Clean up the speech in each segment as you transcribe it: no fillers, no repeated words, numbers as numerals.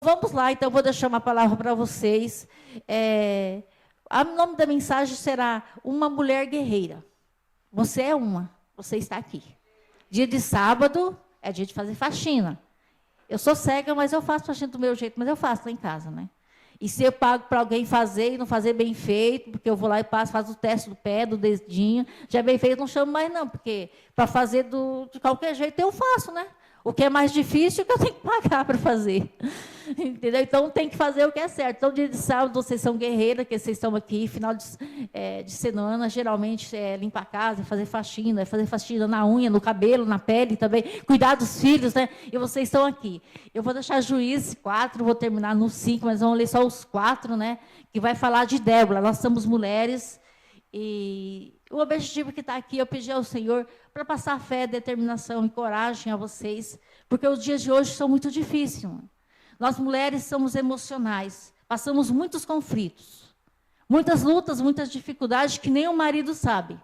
Vamos lá, então, eu vou deixar uma palavra para vocês. O nome da mensagem será Uma Mulher Guerreira. Você é uma, você está aqui. Dia de sábado é dia de fazer faxina. Eu sou cega, mas eu faço faxina do meu jeito, mas eu faço lá em casa, né? E se eu pago para alguém fazer e não fazer bem feito, porque eu vou lá e passo, faço o teste do pé, do dedinho, já é bem feito, não chamo mais não, porque para fazer de qualquer jeito eu faço, né? O que é mais difícil é que eu tenho que pagar para fazer. Entendeu? Então, tem que fazer o que é certo. Então, dia de sábado, vocês são guerreiras, que vocês estão aqui, final de semana, geralmente, limpar a casa, fazer faxina na unha, no cabelo, na pele também, cuidar dos filhos, né? E vocês estão aqui. Eu vou deixar Juízes 4, vou terminar no 5, mas vamos ler só os 4, né? Que vai falar de Débora. Nós somos mulheres e o objetivo que está aqui, eu pedi ao Senhor para passar fé, determinação e coragem a vocês, porque os dias de hoje são muito difíceis. Nós, mulheres, somos emocionais, passamos muitos conflitos, muitas lutas, muitas dificuldades que nem o marido sabe.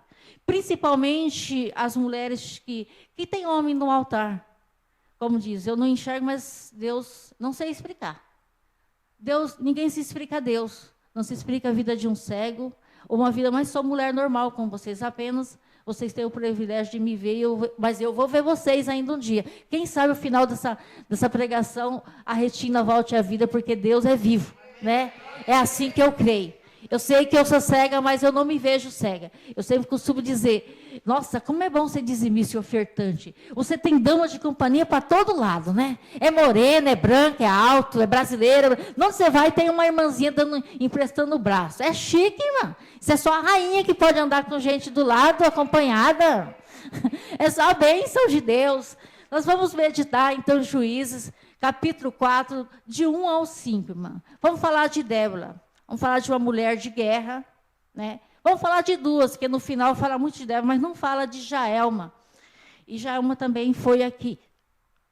Principalmente as mulheres que têm homem no altar. Como diz, eu não enxergo, mas Deus não sei explicar. Deus, ninguém se explica a Deus. Não se explica a vida de um cego, ou uma vida, mas sou mulher normal como vocês, apenas vocês têm o privilégio de me ver, mas eu vou ver vocês ainda um dia. Quem sabe, no final dessa pregação, a retina volte à vida, porque Deus é vivo, né? É assim que eu creio. Eu sei que eu sou cega, mas eu não me vejo cega. Eu sempre costumo dizer, nossa, como é bom ser dizimista e ofertante. Você tem dama de companhia para todo lado, né? É morena, é branca, é alto, é brasileira. Não, você vai, tem uma irmãzinha emprestando o braço. É chique, irmã. Isso é só a rainha que pode andar com gente do lado, acompanhada. É só a bênção de Deus. Nós vamos meditar, então, Juízes, capítulo 4, de 1 ao 5, irmã. Vamos falar de Débora. Vamos falar de uma mulher de guerra, né? Vamos falar de duas, que no final fala muito de Débora, mas não fala de Jaelma. E Jaelma também foi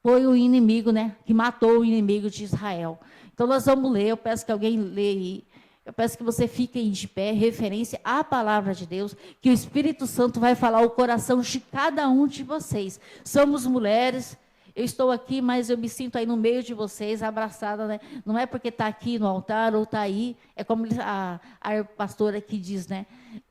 o inimigo, né? Que matou o inimigo de Israel. Então, nós vamos ler, eu peço que alguém leia aí. Eu peço que você fique aí de pé, referência à palavra de Deus, que o Espírito Santo vai falar o coração de cada um de vocês. Somos mulheres. Eu estou aqui, mas eu me sinto aí no meio de vocês, abraçada, né? Não é porque está aqui no altar ou está aí, é como a pastora aqui diz, né?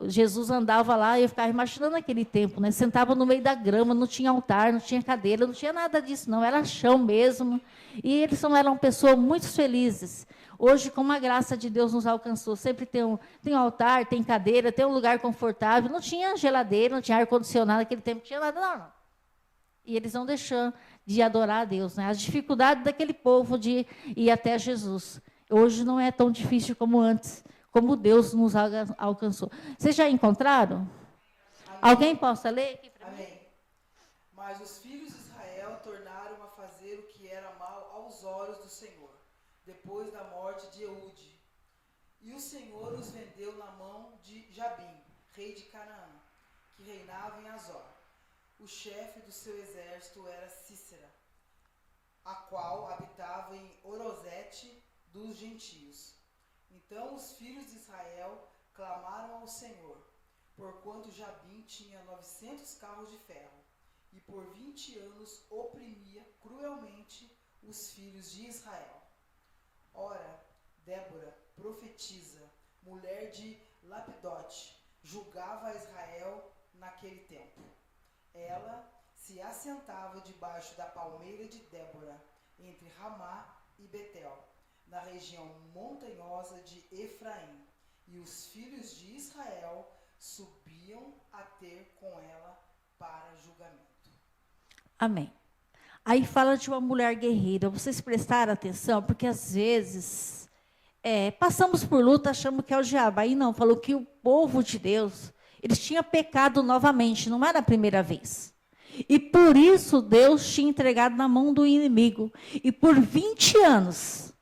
Jesus andava lá e eu ficava imaginando aquele tempo, né? Sentava no meio da grama, não tinha altar, não tinha cadeira, não tinha nada disso, não, era chão mesmo. E eles eram pessoas muito felizes. Hoje, como a graça de Deus nos alcançou, sempre tem altar, tem cadeira, tem um lugar confortável, não tinha geladeira, não tinha ar-condicionado, naquele tempo não tinha nada, não. E eles não deixando de adorar a Deus, né? As dificuldades daquele povo de ir até Jesus. Hoje não é tão difícil como antes, como Deus nos alcançou. Vocês já encontraram? Amém. Alguém possa ler aqui para mim? Amém. Mas os filhos de Israel tornaram a fazer o que era mal aos olhos do Senhor, depois da morte de Eude. E o Senhor os vendeu na mão de Jabim, rei de Canaã, que reinava em Azor. O chefe do seu exército era Cícera, a qual habitava em Orozete dos gentios. Então os filhos de Israel clamaram ao Senhor, porquanto Jabim tinha 900 carros de ferro, e por 20 anos oprimia cruelmente os filhos de Israel. Ora, Débora, profetisa, mulher de Lapidote, julgava Israel naquele tempo. Ela se assentava debaixo da palmeira de Débora, entre Ramá e Betel, na região montanhosa de Efraim. E os filhos de Israel subiam a ter com ela para julgamento. Amém. Aí fala de uma mulher guerreira. Vocês prestaram atenção? Porque às vezes passamos por luta, achamos que é o diabo. Aí não, falou que o povo de Deus, eles tinham pecado novamente, não era a primeira vez. E por isso Deus tinha entregado na mão do inimigo. E por 20 anos,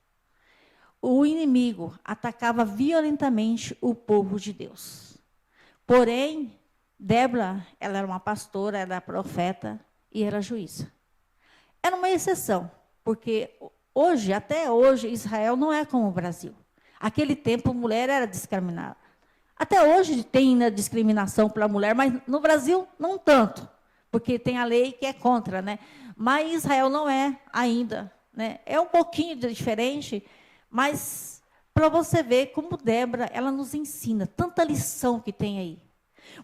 o inimigo atacava violentamente o povo de Deus. Porém, Débora, ela era uma pastora, era profeta e era juíza. Era uma exceção, porque hoje, até hoje, Israel não é como o Brasil. Aquele tempo, a mulher era discriminada. Até hoje tem discriminação pela mulher, mas no Brasil não tanto, porque tem a lei que é contra, né? Mas Israel não é ainda, né? É um pouquinho diferente, mas para você ver como Débora, ela nos ensina tanta lição que tem aí.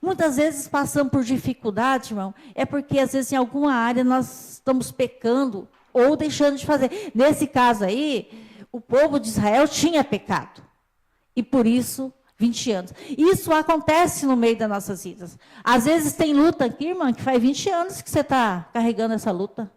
Muitas vezes passamos por dificuldade, irmão, é porque às vezes em alguma área nós estamos pecando ou deixando de fazer. Nesse caso aí, o povo de Israel tinha pecado. E por isso, 20 anos. Isso acontece no meio das nossas vidas. Às vezes tem luta aqui, irmã, que faz 20 anos que você está carregando essa luta.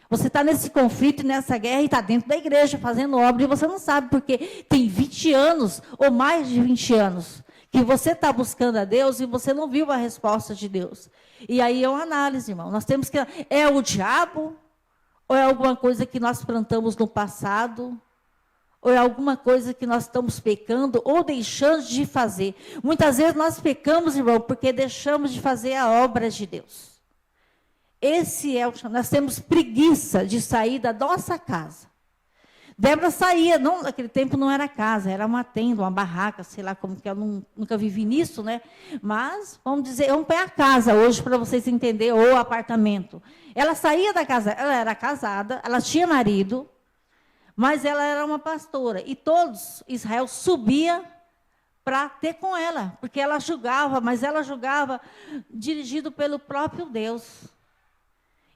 Você está nesse conflito, nessa guerra, e está dentro da igreja, fazendo obra, e você não sabe, porque tem 20 anos, ou mais de 20 anos, que você está buscando a Deus e você não viu a resposta de Deus. E aí é uma análise, irmão. Nós temos que... É o diabo? Ou é alguma coisa que nós plantamos no passado? Ou é alguma coisa que nós estamos pecando ou deixando de fazer? Muitas vezes nós pecamos, irmão, porque deixamos de fazer a obra de Deus. Esse é o... Nós temos preguiça de sair da nossa casa. Débora saía, não, naquele tempo não era casa, era uma tenda, uma barraca, sei lá como que eu nunca vivi nisso, né? Mas, vamos dizer, vamos pegar a casa hoje para vocês entenderem, ou apartamento. Ela saía da casa, ela era casada, ela tinha marido, mas ela era uma pastora. E todos, Israel, subia para ter com ela, porque ela julgava, mas ela julgava dirigido pelo próprio Deus.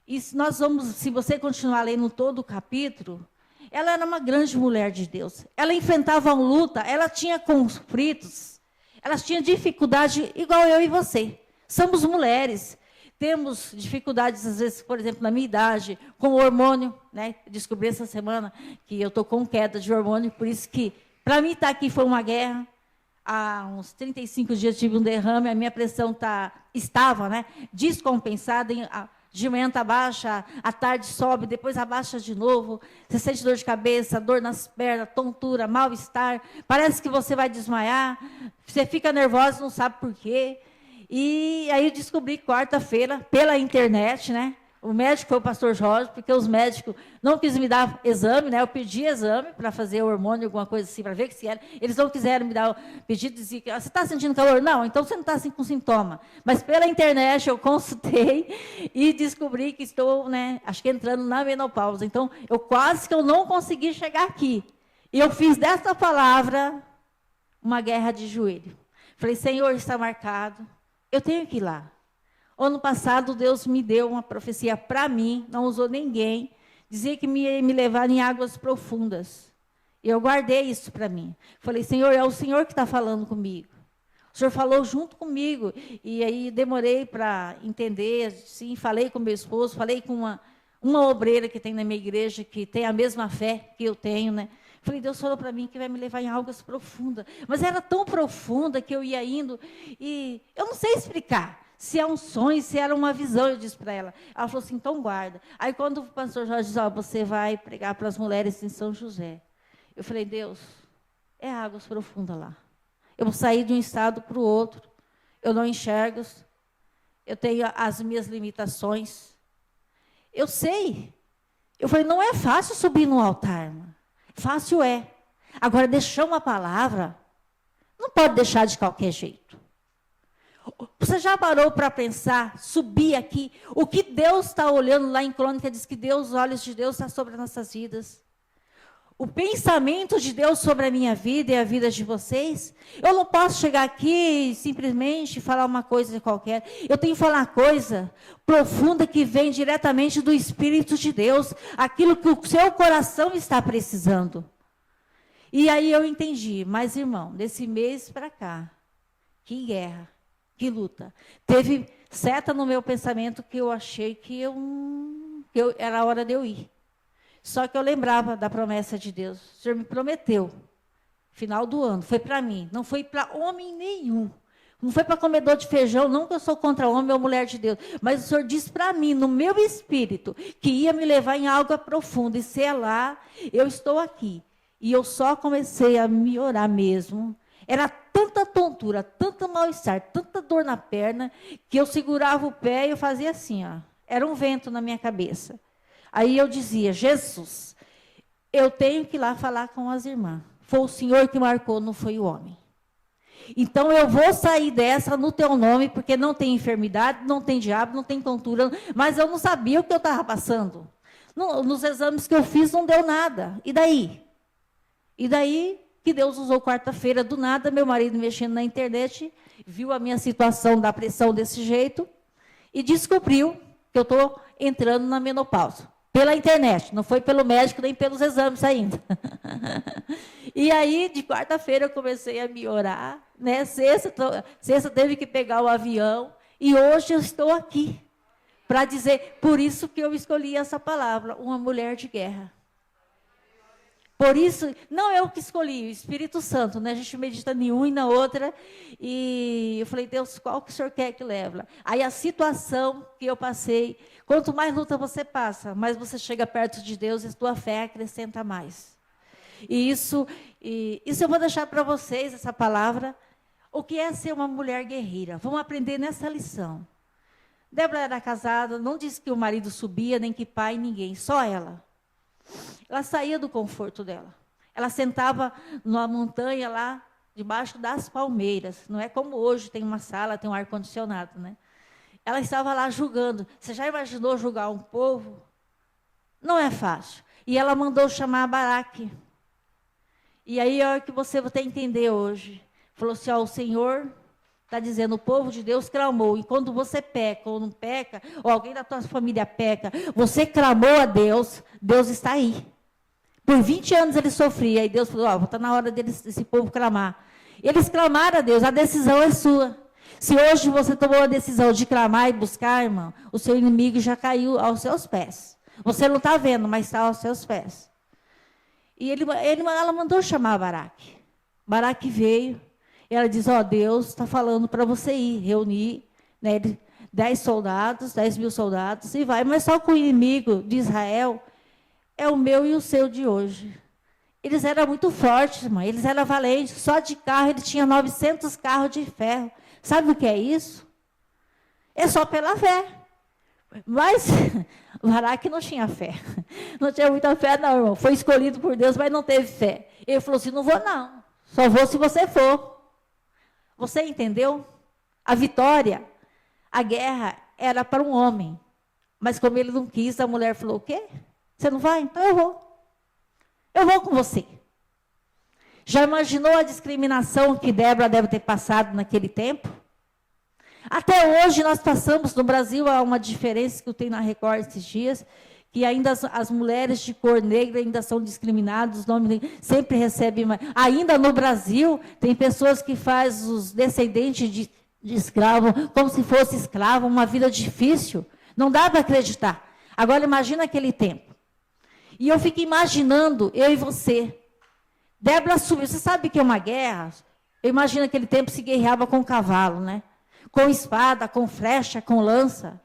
E se você continuar lendo todo o capítulo, ela era uma grande mulher de Deus. Ela enfrentava uma luta, ela tinha conflitos, ela tinha dificuldade igual eu e você. Somos mulheres, temos dificuldades, às vezes, por exemplo, na minha idade, com o hormônio, né? Descobri essa semana que eu estou com queda de hormônio, por isso que, para mim, estar aqui foi uma guerra. Há uns 35 dias tive um derrame, a minha pressão estava, né, descompensada, de manhã está baixa, à tarde sobe, depois abaixa de novo, você sente dor de cabeça, dor nas pernas, tontura, mal-estar, parece que você vai desmaiar, você fica nervosa, não sabe por quê. E aí eu descobri quarta-feira, pela internet, né? O médico foi o pastor Jorge, porque os médicos não quis me dar exame, né? Eu pedi exame para fazer o hormônio, alguma coisa assim, para ver que se era. Eles não quiseram me dar o pedido, diziam que você está sentindo calor? Não, então você não está assim com sintoma. Mas pela internet eu consultei e descobri que estou, né, acho que entrando na menopausa. Então, quase que eu não consegui chegar aqui. E eu fiz dessa palavra uma guerra de joelho. Falei, Senhor, está marcado, eu tenho que ir lá. Ano passado, Deus me deu uma profecia para mim, não usou ninguém, dizia que ia me levar em águas profundas. E eu guardei isso para mim. Falei, Senhor, é o Senhor que está falando comigo. O Senhor falou junto comigo. E aí demorei para entender, sim, falei com meu esposo, falei com uma obreira que tem na minha igreja, que tem a mesma fé que eu tenho, né? Falei, Deus falou para mim que vai me levar em águas profundas. Mas era tão profunda que eu ia indo, e eu não sei explicar. Se é um sonho, se era uma visão, eu disse para ela. Ela falou assim, então guarda. Aí quando o pastor Jorge disse, você vai pregar para as mulheres em São José. Eu falei, Deus, é águas profundas lá. Eu vou sair de um estado para o outro. Eu não enxergo. Eu tenho as minhas limitações. Eu sei. Eu falei, não é fácil subir no altar, irmã. Fácil é. Agora, deixar uma palavra, não pode deixar de qualquer jeito. Você já parou para pensar, subir aqui, o que Deus está olhando lá em Crônica, diz que os olhos de Deus estão sobre as nossas vidas. O pensamento de Deus sobre a minha vida e a vida de vocês, eu não posso chegar aqui e simplesmente falar uma coisa qualquer. Eu tenho que falar uma coisa profunda que vem diretamente do Espírito de Deus, aquilo que o seu coração está precisando. E aí eu entendi, mas irmão, desse mês para cá, que guerra. Que luta. Teve seta no meu pensamento que eu achei que era a hora de eu ir. Só que eu lembrava da promessa de Deus. O Senhor me prometeu, final do ano, foi para mim, não foi para homem nenhum. Não foi para comedor de feijão, não que eu sou contra homem ou mulher de Deus. Mas o Senhor disse para mim, no meu espírito, que ia me levar em algo profundo. E se é lá, eu estou aqui. E eu só comecei a me orar mesmo. Era tanta tontura, tanta mal-estar, tanta dor na perna, que eu segurava o pé e eu fazia assim, ó. Era um vento na minha cabeça. Aí eu dizia, Jesus, eu tenho que ir lá falar com as irmãs. Foi o Senhor que marcou, não foi o homem. Então eu vou sair dessa no teu nome, porque não tem enfermidade, não tem diabo, não tem tontura, mas eu não sabia o que eu estava passando. Nos exames que eu fiz não deu nada. E daí? E daí que Deus usou quarta-feira, do nada, meu marido mexendo na internet, viu a minha situação da pressão desse jeito e descobriu que eu estou entrando na menopausa. Pela internet, não foi pelo médico nem pelos exames ainda. E aí, de quarta-feira, eu comecei a me orar, né? Sexta teve que pegar o avião, e hoje eu estou aqui para dizer, por isso que eu escolhi essa palavra, uma mulher de guerra. Por isso, não é eu que escolhi, o Espírito Santo, né? A gente medita em uma e na outra, e eu falei, Deus, qual que o Senhor quer que leve? Aí a situação que eu passei, quanto mais luta você passa, mais você chega perto de Deus e a tua fé acrescenta mais. E isso eu vou deixar para vocês, essa palavra, o que é ser uma mulher guerreira. Vamos aprender nessa lição. Débora era casada, não disse que o marido subia, nem que pai, ninguém, só ela. Ela saía do conforto dela. Ela sentava numa montanha lá, debaixo das palmeiras. Não é como hoje, tem uma sala, tem um ar-condicionado, né? Ela estava lá julgando. Você já imaginou julgar um povo? Não é fácil. E ela mandou chamar Baraque. E aí é o que você vai ter que entender hoje. Falou assim, ó, o Senhor está dizendo, o povo de Deus clamou. E quando você peca ou não peca, ou alguém da tua família peca, você clamou a Deus, Deus está aí. Por 20 anos ele sofria, e Deus falou, ó, está na hora desse povo clamar. Eles clamaram a Deus, a decisão é sua. Se hoje você tomou a decisão de clamar e buscar, irmão, o seu inimigo já caiu aos seus pés. Você não está vendo, mas está aos seus pés. E ela mandou chamar Baraque. Baraque veio, e ela diz, ó, Deus está falando para você ir, reunir, né, 10 mil soldados, e vai. Mas só que o inimigo de Israel é o meu e o seu de hoje. Eles eram muito fortes, irmão, eles eram valentes. Só de carro, ele tinha 900 carros de ferro. Sabe o que é isso? É só pela fé. Mas o Baraque não tinha fé. Não tinha muita fé, não, irmão. Foi escolhido por Deus, mas não teve fé. Ele falou assim, não vou não. Só vou se você for. Você entendeu? A vitória, a guerra era para um homem. Mas como ele não quis, a mulher falou, o quê? Você não vai? Então eu vou. Eu vou com você. Já imaginou a discriminação que Débora deve ter passado naquele tempo? Até hoje nós passamos, no Brasil há uma diferença que eu tenho na Record esses dias, que ainda as mulheres de cor negra ainda são discriminadas, os nomes sempre recebem mais. Ainda no Brasil, tem pessoas que fazem os descendentes de escravo, como se fosse escravo, uma vida difícil. Não dá para acreditar. Agora imagina aquele tempo. E eu fico imaginando, eu e você. Débora subiu, você sabe que é uma guerra? Eu imagino aquele tempo se guerreava com cavalo, né? Com espada, com flecha, com lança.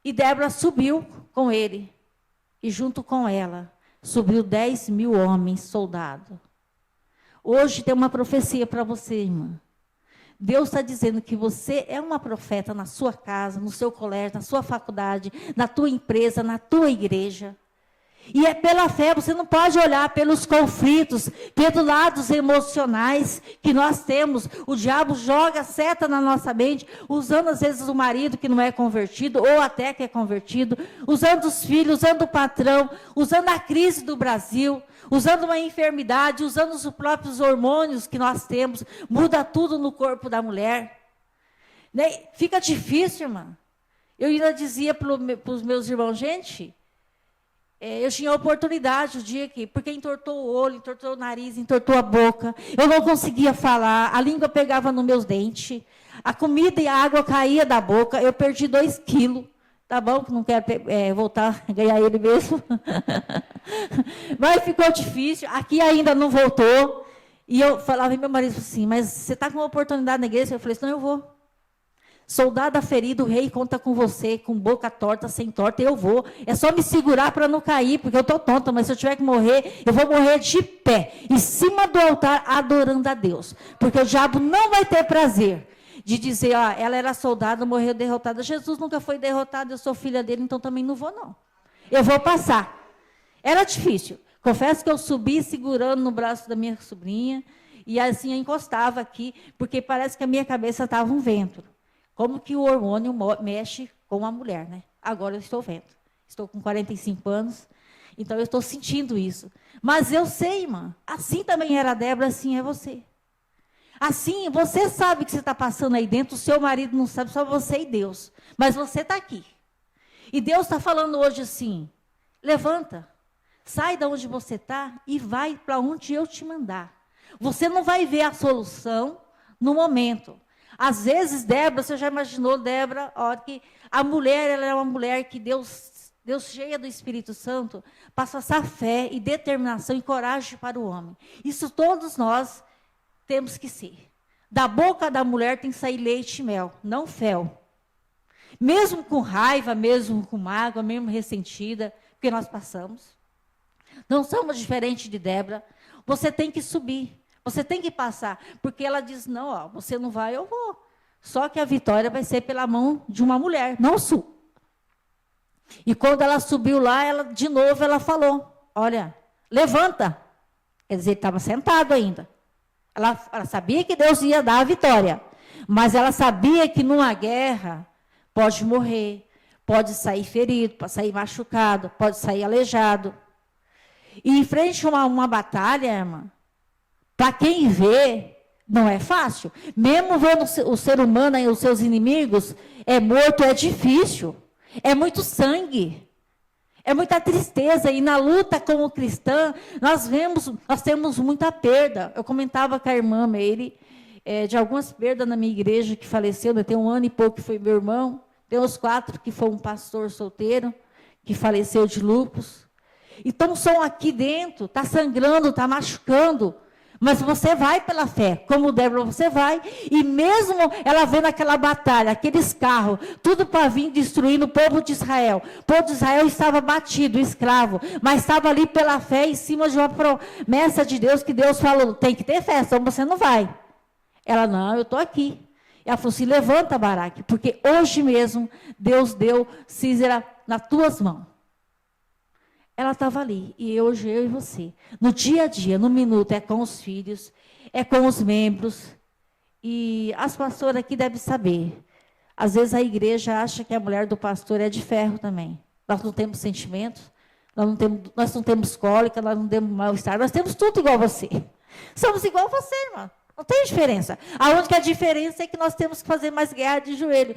E Débora subiu com ele. E junto com ela, subiu 10 mil homens, soldados. Hoje tem uma profecia para você, irmã. Deus está dizendo que você é uma profeta na sua casa, no seu colégio, na sua faculdade, na tua empresa, na tua igreja. E é pela fé, você não pode olhar pelos conflitos, pelos lados emocionais que nós temos. O diabo joga seta na nossa mente, usando às vezes o marido que não é convertido, ou até que é convertido, usando os filhos, usando o patrão, usando a crise do Brasil, usando uma enfermidade, usando os próprios hormônios que nós temos, muda tudo no corpo da mulher. Né? Fica difícil, irmã. Eu ainda dizia para os meus irmãos, gente... eu tinha oportunidade o dia que, porque entortou o olho, entortou o nariz, entortou a boca. Eu não conseguia falar, a língua pegava nos meus dentes, a comida e a água caía da boca, eu perdi 2 quilos. Tá bom, que não quero voltar a ganhar ele mesmo. Mas ficou difícil, aqui ainda não voltou. E eu falava, e meu marido assim, mas você está com uma oportunidade na igreja? Eu falei assim, não, eu vou. Soldado ferido, o rei conta com você, com boca torta, sem torta, eu vou. É só me segurar para não cair, porque eu estou tonta, mas se eu tiver que morrer, eu vou morrer de pé, em cima do altar, adorando a Deus. Porque o diabo não vai ter prazer de dizer, ela era soldada, morreu derrotada. Jesus nunca foi derrotado, eu sou filha dele, então também não vou, não. Eu vou passar. Era difícil. Confesso que eu subi segurando no braço da minha sobrinha, e assim eu encostava aqui, porque parece que a minha cabeça estava um vento. Como que o hormônio mexe com a mulher, né? Agora eu estou vendo. Estou com 45 anos, então eu estou sentindo isso. Mas eu sei, irmã, assim também era a Débora, assim é você. Assim, você sabe o que você está passando aí dentro, o seu marido não sabe, só você e Deus. Mas você está aqui. E Deus está falando hoje assim, levanta, sai de onde você está e vai para onde eu te mandar. Você não vai ver a solução no momento. Às vezes, Débora, você já imaginou, Débora, que a mulher, ela é uma mulher que Deus cheia do Espírito Santo, passa essa fé e determinação e coragem para o homem. Isso todos nós temos que ser. Da boca da mulher tem que sair leite e mel, não fel. Mesmo com raiva, mesmo com mágoa, mesmo ressentida, porque nós passamos. Não somos diferentes de Débora. Você tem que subir, você tem que passar. Porque ela diz, não, você não vai, eu vou. Só que a vitória vai ser pela mão de uma mulher, não sua. E quando ela subiu lá, de novo ela falou, olha, levanta. Quer dizer, ele estava sentado ainda. Ela sabia que Deus ia dar a vitória. Mas ela sabia que numa guerra pode morrer, pode sair ferido, pode sair machucado, pode sair aleijado. E em frente a uma batalha, irmã, para quem vê, não é fácil. Mesmo vendo o ser humano e os seus inimigos, morto, é difícil. É muito sangue. É muita tristeza. E na luta como cristã, nós temos muita perda. Eu comentava com a irmã Meire, de algumas perdas na minha igreja que faleceu, tem 1 ano e pouco que foi meu irmão. Tem uns 4 que foi um pastor solteiro, que faleceu de lúpus. Então, o som aqui dentro está sangrando, está machucando. Mas você vai pela fé, como Débora, você vai. E mesmo ela vendo aquela batalha, aqueles carros, tudo para vir destruindo o povo de Israel. O povo de Israel estava batido, escravo, mas estava ali pela fé, em cima de uma promessa de Deus, que Deus falou, tem que ter fé, senão você não vai. Ela, não, eu estou aqui. Ela falou assim, levanta, Baraque, porque hoje mesmo Deus deu Císera nas tuas mãos. Ela estava ali, e hoje eu e você. No dia a dia, no minuto, é com os filhos, é com os membros. E as pastoras aqui devem saber. Às vezes a igreja acha que a mulher do pastor é de ferro também. Nós não temos sentimentos, nós não temos cólica, nós não temos mal-estar, nós temos tudo igual a você. Somos igual a você, irmã. Não tem diferença. A única diferença é que nós temos que fazer mais guerra de joelho.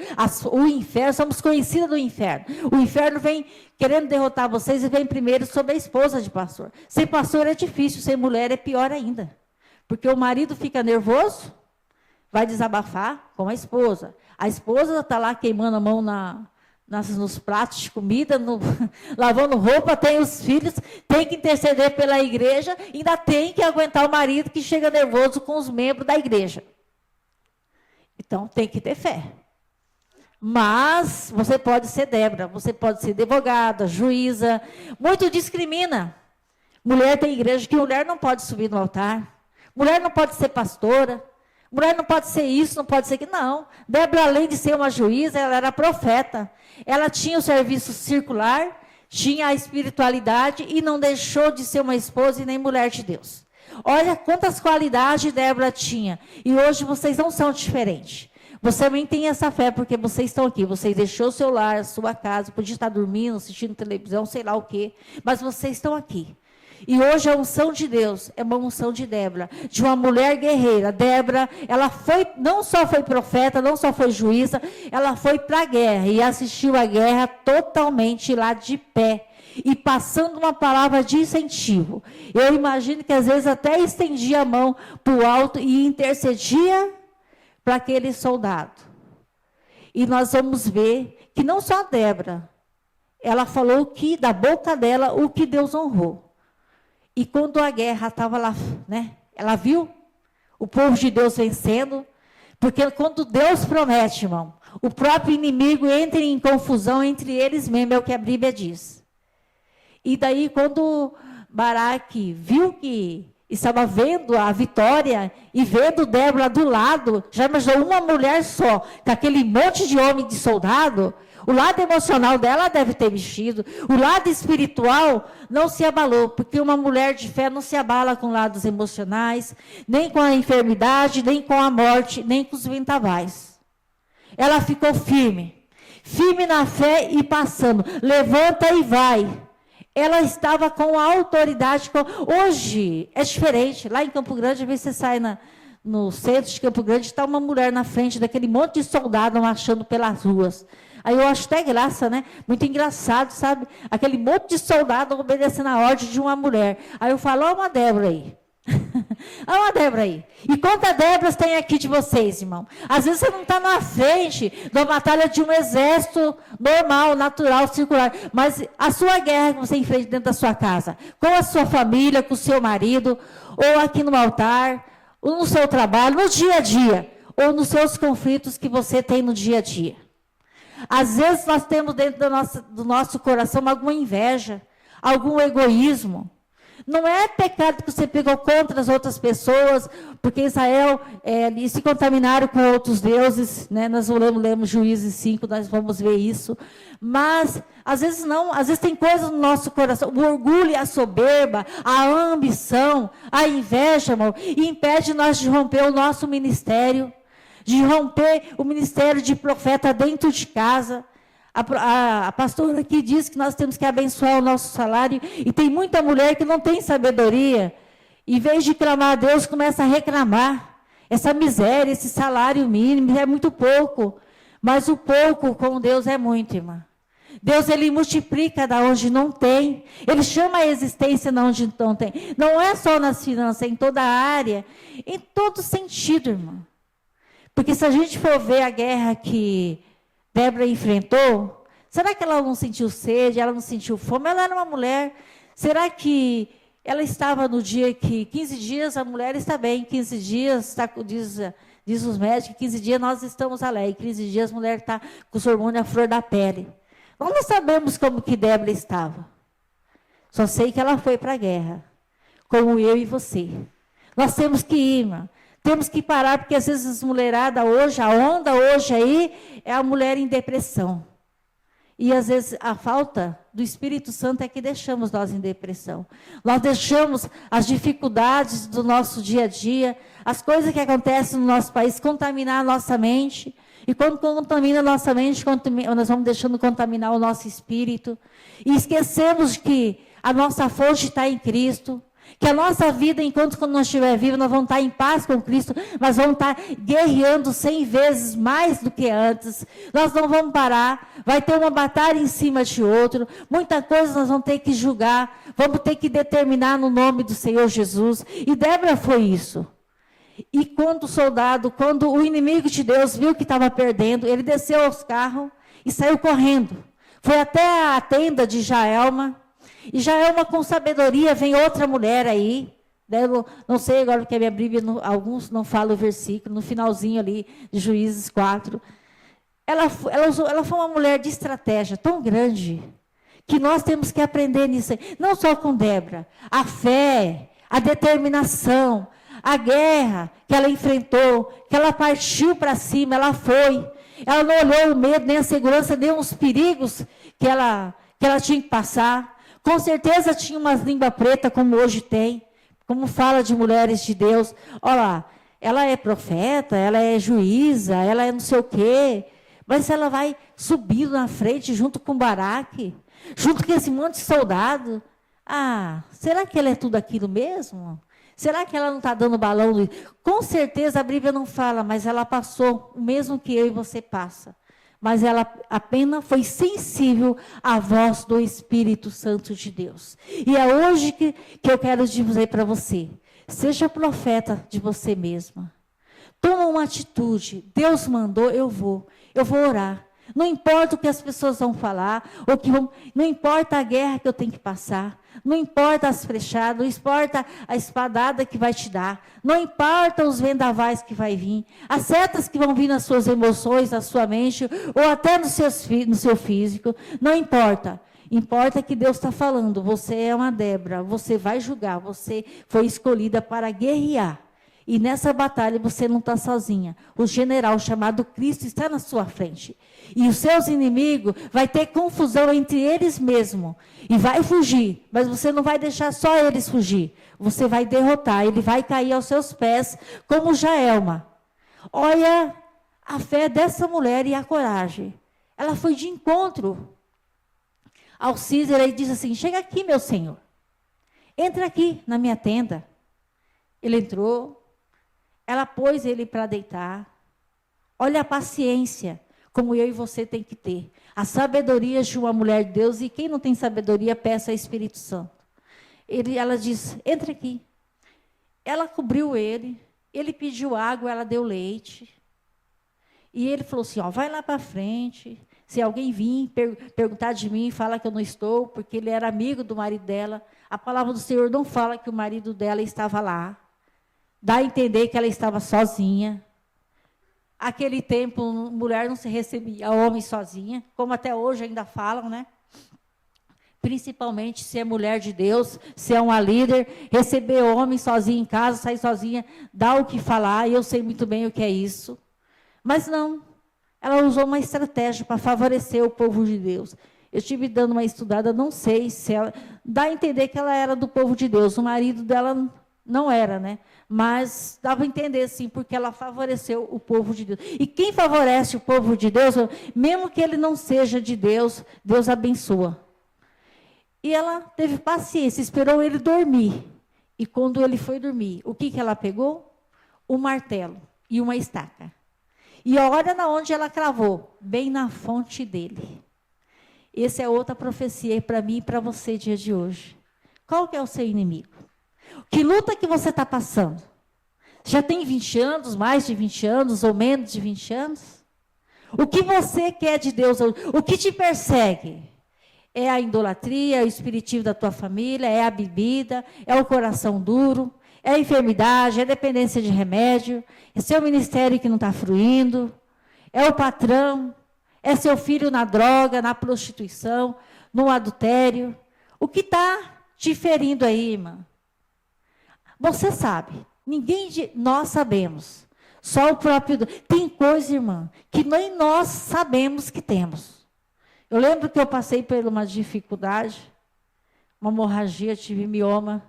O inferno, somos conhecidos do inferno. O inferno vem querendo derrotar vocês e vem primeiro sobre a esposa de pastor. Sem pastor é difícil, sem mulher é pior ainda. Porque o marido fica nervoso, vai desabafar com a esposa. A esposa está lá queimando a mão nos pratos de comida, lavando roupa, tem os filhos, tem que interceder pela igreja, ainda tem que aguentar o marido que chega nervoso com os membros da igreja. Então, tem que ter fé. Mas, você pode ser Débora, você pode ser advogada, juíza, muito discrimina. Mulher tem igreja que mulher não pode subir no altar, mulher não pode ser pastora, mulher não pode ser isso, não pode ser aquilo. Não. Débora, além de ser uma juíza, ela era profeta. Ela tinha o serviço circular, tinha a espiritualidade e não deixou de ser uma esposa e nem mulher de Deus. Olha quantas qualidades Débora tinha. E hoje vocês não são diferentes. Você também tem essa fé porque vocês estão aqui. Você deixou o seu lar, a sua casa, podia estar dormindo, assistindo televisão, sei lá o quê. Mas vocês estão aqui. E hoje a unção de Deus é uma unção de Débora, de uma mulher guerreira. Débora, ela não só foi profeta, não só foi juíza, ela foi para a guerra e assistiu a guerra totalmente lá de pé. E passando uma palavra de incentivo. Eu imagino que às vezes até estendia a mão para o alto e intercedia para aquele soldado. E nós vamos ver que não só a Débora, ela falou que da boca dela o que Deus honrou. E quando a guerra estava lá, né? Ela viu o povo de Deus vencendo, porque quando Deus promete, irmão, o próprio inimigo entra em confusão entre eles mesmo, é o que a Bíblia diz. E daí, quando Baraque viu que estava vendo a vitória e vendo Débora do lado, já imaginou uma mulher só, com aquele monte de homem de soldado, o lado emocional dela deve ter mexido, o lado espiritual não se abalou, porque uma mulher de fé não se abala com lados emocionais, nem com a enfermidade, nem com a morte, nem com os vendavais. Ela ficou firme, firme na fé e passando. Levanta e vai. Ela estava com a autoridade. Hoje é diferente. Lá em Campo Grande, às vezes você sai no centro de Campo Grande, está uma mulher na frente daquele monte de soldado marchando pelas ruas. Aí eu acho até graça, né? Muito engraçado, sabe? Aquele monte de soldado obedecendo a ordem de uma mulher. Aí eu falo, ó, uma Débora aí. Olha uma Débora aí. E quantas Déboras tem aqui de vocês, irmão? Às vezes você não está na frente da batalha de um exército normal, natural, circular. Mas a sua guerra que você enfrenta dentro da sua casa, com a sua família, com o seu marido, ou aqui no altar, ou no seu trabalho, no dia a dia, ou nos seus conflitos que você tem no dia a dia. Às vezes nós temos dentro do nosso coração alguma inveja, algum egoísmo. Não é pecado que você pegou contra as outras pessoas, porque Israel eles se contaminaram com outros deuses, né? Nós lemos Juízes 5, nós vamos ver isso. Mas, às vezes não, às vezes tem coisas no nosso coração, o orgulho e a soberba, a ambição, a inveja, amor, e impede nós de romper o nosso ministério, de romper o ministério de profeta dentro de casa. A pastora aqui diz que nós temos que abençoar o nosso salário, e tem muita mulher que não tem sabedoria, em vez de clamar a Deus, começa a reclamar. Essa miséria, esse salário mínimo é muito pouco, mas o pouco com Deus é muito, irmã. Deus, ele multiplica da onde não tem, ele chama a existência da onde não tem. Não é só nas finanças, é em toda a área, em todo sentido, irmã. Porque se a gente for ver a guerra que Débora enfrentou, será que ela não sentiu sede, ela não sentiu fome? Ela era uma mulher. Será que ela estava no dia que, 15 dias, a mulher está bem, 15 dias, diz os médicos, 15 dias nós estamos alegres, 15 dias a mulher está com os hormônios à flor da pele. Nós não sabemos como que Débora estava. Só sei que ela foi para a guerra, como eu e você. Nós temos que ir, irmã. Temos que parar, porque às vezes as mulheradas hoje, a onda hoje aí, é a mulher em depressão. E às vezes a falta do Espírito Santo é que deixamos nós em depressão. Nós deixamos as dificuldades do nosso dia a dia, as coisas que acontecem no nosso país, contaminar a nossa mente. E quando contamina a nossa mente, nós vamos deixando contaminar o nosso espírito. E esquecemos que a nossa fonte está em Cristo. Que a nossa vida, enquanto quando nós estiver vivos, nós vamos estar em paz com Cristo, mas vamos estar guerreando 100 vezes mais do que antes. Nós não vamos parar, vai ter uma batalha em cima de outro, muita coisa nós vamos ter que julgar, vamos ter que determinar no nome do Senhor Jesus. E Débora foi isso. E quando o inimigo de Deus viu que estava perdendo, ele desceu aos carros e saiu correndo. Foi até a tenda de Jaelma. E Jaelma, com sabedoria, vem outra mulher aí, não sei agora porque a minha Bíblia, alguns não falam o versículo, no finalzinho ali de Juízes 4. Ela foi uma mulher de estratégia tão grande, que nós temos que aprender nisso aí. Não só com Débora, a fé, a determinação, a guerra que ela enfrentou, que ela partiu para cima, ela foi. Ela não olhou o medo, nem a segurança, nem os perigos que ela tinha que passar. Com certeza tinha umas línguas pretas, como hoje tem, como fala de mulheres de Deus. Olha lá, ela é profeta, ela é juíza, ela é não sei o quê. Mas ela vai subindo na frente junto com Baraque, junto com esse monte de soldado. Ah, será que ela é tudo aquilo mesmo? Será que ela não está dando balão? Com certeza a Bíblia não fala, mas ela passou o mesmo que eu e você passa. Mas ela apenas foi sensível à voz do Espírito Santo de Deus. E é hoje que eu quero dizer para você, seja profeta de você mesma. Toma uma atitude, Deus mandou, eu vou orar. Não importa o que as pessoas vão falar, não importa a guerra que eu tenho que passar, não importa as flechadas, não importa a espadada que vai te dar, não importa os vendavais que vai vir, as setas que vão vir nas suas emoções, na sua mente, ou até no seu físico, não importa. Importa que Deus está falando, você é uma Débora, você vai julgar, você foi escolhida para guerrear. E nessa batalha você não está sozinha. O general chamado Cristo está na sua frente. E os seus inimigos vai ter confusão entre eles mesmos. E vai fugir. Mas você não vai deixar só eles fugir. Você vai derrotar. Ele vai cair aos seus pés, como Jaelma. Olha a fé dessa mulher e a coragem. Ela foi de encontro ao Cícero e disse assim: chega aqui, meu senhor. Entra aqui na minha tenda. Ele entrou. Ela pôs ele para deitar. Olha a paciência, como eu e você tem que ter. A sabedoria de uma mulher de Deus. E quem não tem sabedoria, peça ao Espírito Santo. Ela disse: entra aqui. Ela cobriu ele. Ele pediu água, ela deu leite. E ele falou assim: ó, vai lá para frente. Se alguém vir perguntar de mim, fala que eu não estou, porque ele era amigo do marido dela. A palavra do Senhor não fala que o marido dela estava lá. Dá a entender que ela estava sozinha. Aquele tempo, mulher não se recebia homem sozinha, como até hoje ainda falam, né? Principalmente se é mulher de Deus, se é uma líder, receber homem sozinha em casa, sair sozinha, dá o que falar, e eu sei muito bem o que é isso. Mas não, ela usou uma estratégia para favorecer o povo de Deus. Eu estive dando uma estudada, não sei se ela... Dá a entender que ela era do povo de Deus, o marido dela não era, né? Mas dava a entender, sim, porque ela favoreceu o povo de Deus. E quem favorece o povo de Deus, mesmo que ele não seja de Deus, Deus abençoa. E ela teve paciência, esperou ele dormir. E quando ele foi dormir, o que ela pegou? Um martelo e uma estaca. E olha na onde ela cravou, bem na fonte dele. Essa é outra profecia para mim e para você, dia de hoje. Qual que é o seu inimigo? Que luta que você está passando? Já tem 20 anos, mais de 20 anos ou menos de 20 anos? O que você quer de Deus? O que te persegue? É a idolatria, é o espiritismo da tua família, é a bebida, é o coração duro, é a enfermidade, é a dependência de remédio, é seu ministério que não está fluindo, é o patrão, é seu filho na droga, na prostituição, no adultério. O que está te ferindo aí, irmã? Você sabe, ninguém de nós sabemos, só o próprio Deus. Tem coisa, irmã, que nem nós sabemos que temos. Eu lembro que eu passei por uma dificuldade, uma hemorragia, tive mioma.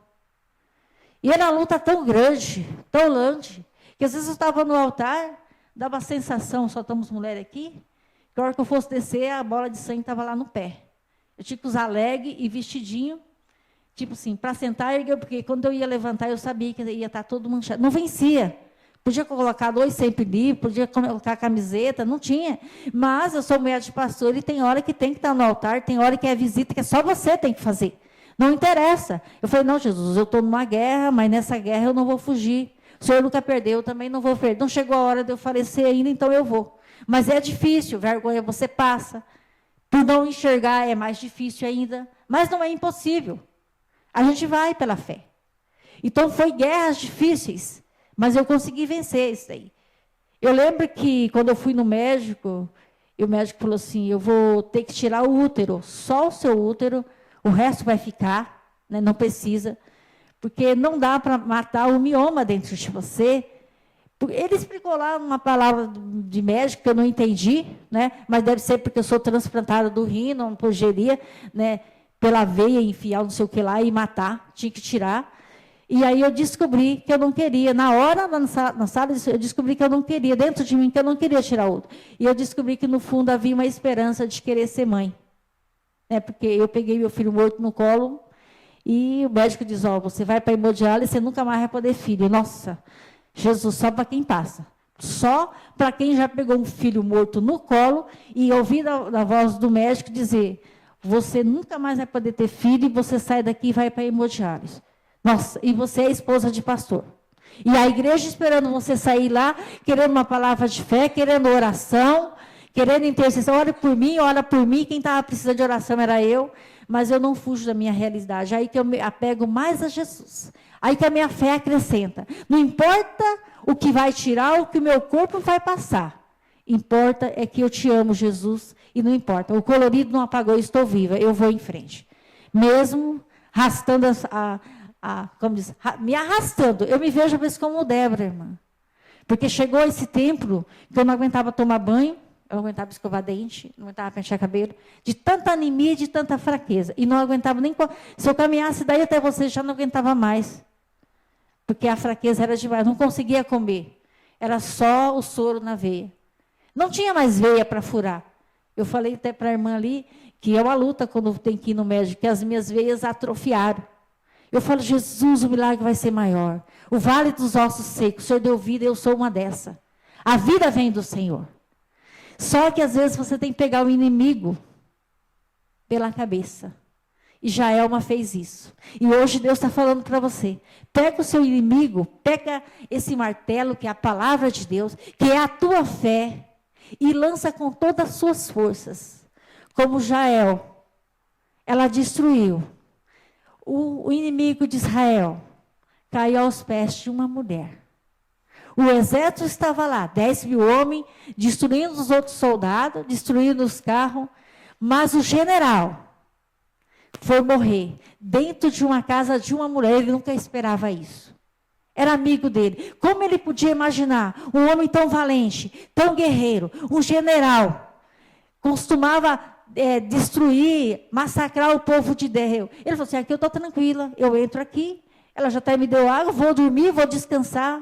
E era uma luta tão grande, que às vezes eu estava no altar, dava a sensação, só estamos mulher aqui, que a hora que eu fosse descer, a bola de sangue estava lá no pé. Eu tinha que usar leg e vestidinho, tipo assim, para sentar, erguer, porque quando eu ia levantar, eu sabia que ia estar todo manchado. Não vencia. Podia colocar 2 sempre livre, podia colocar camiseta, não tinha. Mas eu sou mulher de pastor e tem hora que tem que estar no altar, tem hora que é visita que é só você tem que fazer. Não interessa. Eu falei: não, Jesus, eu estou numa guerra, mas nessa guerra eu não vou fugir. O Senhor nunca perdeu, eu também não vou perder. Não chegou a hora de eu falecer ainda, então eu vou. Mas é difícil, vergonha você passa. Por não enxergar é mais difícil ainda, mas não é impossível. A gente vai pela fé. Então, foi guerras difíceis, mas eu consegui vencer isso aí. Eu lembro que, quando eu fui no médico, e o médico falou assim: eu vou ter que tirar o útero, só o seu útero, o resto vai ficar, né, não precisa, porque não dá para matar o mioma dentro de você. Ele explicou lá uma palavra de médico que eu não entendi, né, mas deve ser porque eu sou transplantada do rim, não poderia, né, pela veia, enfiar não sei o que lá e matar, tinha que tirar. E aí eu descobri que eu não queria, na hora, na sala, eu descobri que eu não queria, dentro de mim, que eu não queria tirar outro. E eu descobri que, no fundo, havia uma esperança de querer ser mãe. Porque eu peguei meu filho morto no colo, e o médico diz: ó, você vai para a hemodiálise, você nunca mais vai poder filho. Nossa, Jesus, só para quem passa. Só para quem já pegou um filho morto no colo e ouvir a voz do médico dizer: você nunca mais vai poder ter filho, e você sai daqui e vai para a hemodiálise. Nossa, e você é esposa de pastor. E a igreja esperando você sair lá, querendo uma palavra de fé, querendo oração, querendo intercessão. Ora por mim, quem estava precisando de oração era eu, mas eu não fujo da minha realidade. Aí que eu me apego mais a Jesus. Aí que a minha fé acrescenta. Não importa o que vai tirar, o que o meu corpo vai passar. Importa é que eu te amo, Jesus, e não importa. O colorido não apagou, eu estou viva, eu vou em frente. Mesmo arrastando como diz, me arrastando. Eu me vejo às vezes como Débora, irmã. Porque chegou esse tempo que eu não aguentava tomar banho, eu não aguentava escovar dente, não aguentava pentear cabelo, de tanta anemia e de tanta fraqueza. E não aguentava nem... Se eu caminhasse daí até você, já não aguentava mais. Porque a fraqueza era demais, não conseguia comer. Era só o soro na veia. Não tinha mais veia para furar. Eu falei até para a irmã ali que é uma luta quando tem que ir no médico, que as minhas veias atrofiaram. Eu falo, Jesus, o milagre vai ser maior. O vale dos ossos secos, o Senhor deu vida, eu sou uma dessa. A vida vem do Senhor. Só que às vezes você tem que pegar o inimigo pela cabeça. E Jaelma fez isso. E hoje Deus está falando para você. Pega o seu inimigo, pega esse martelo, que é a palavra de Deus, que é a tua fé, e lança com todas as suas forças. Como Jael, ela destruiu. O inimigo de Israel caiu aos pés de uma mulher. O exército estava lá, 10.000 homens, destruindo os outros soldados, destruindo os carros, mas o general foi morrer dentro de uma casa de uma mulher. Ele nunca esperava isso. Era amigo dele. Como ele podia imaginar um homem tão valente, tão guerreiro, um general, costumava destruir, massacrar o povo de Deus. Ele falou assim, aqui eu estou tranquila, eu entro aqui, ela já até me deu água, vou dormir, vou descansar.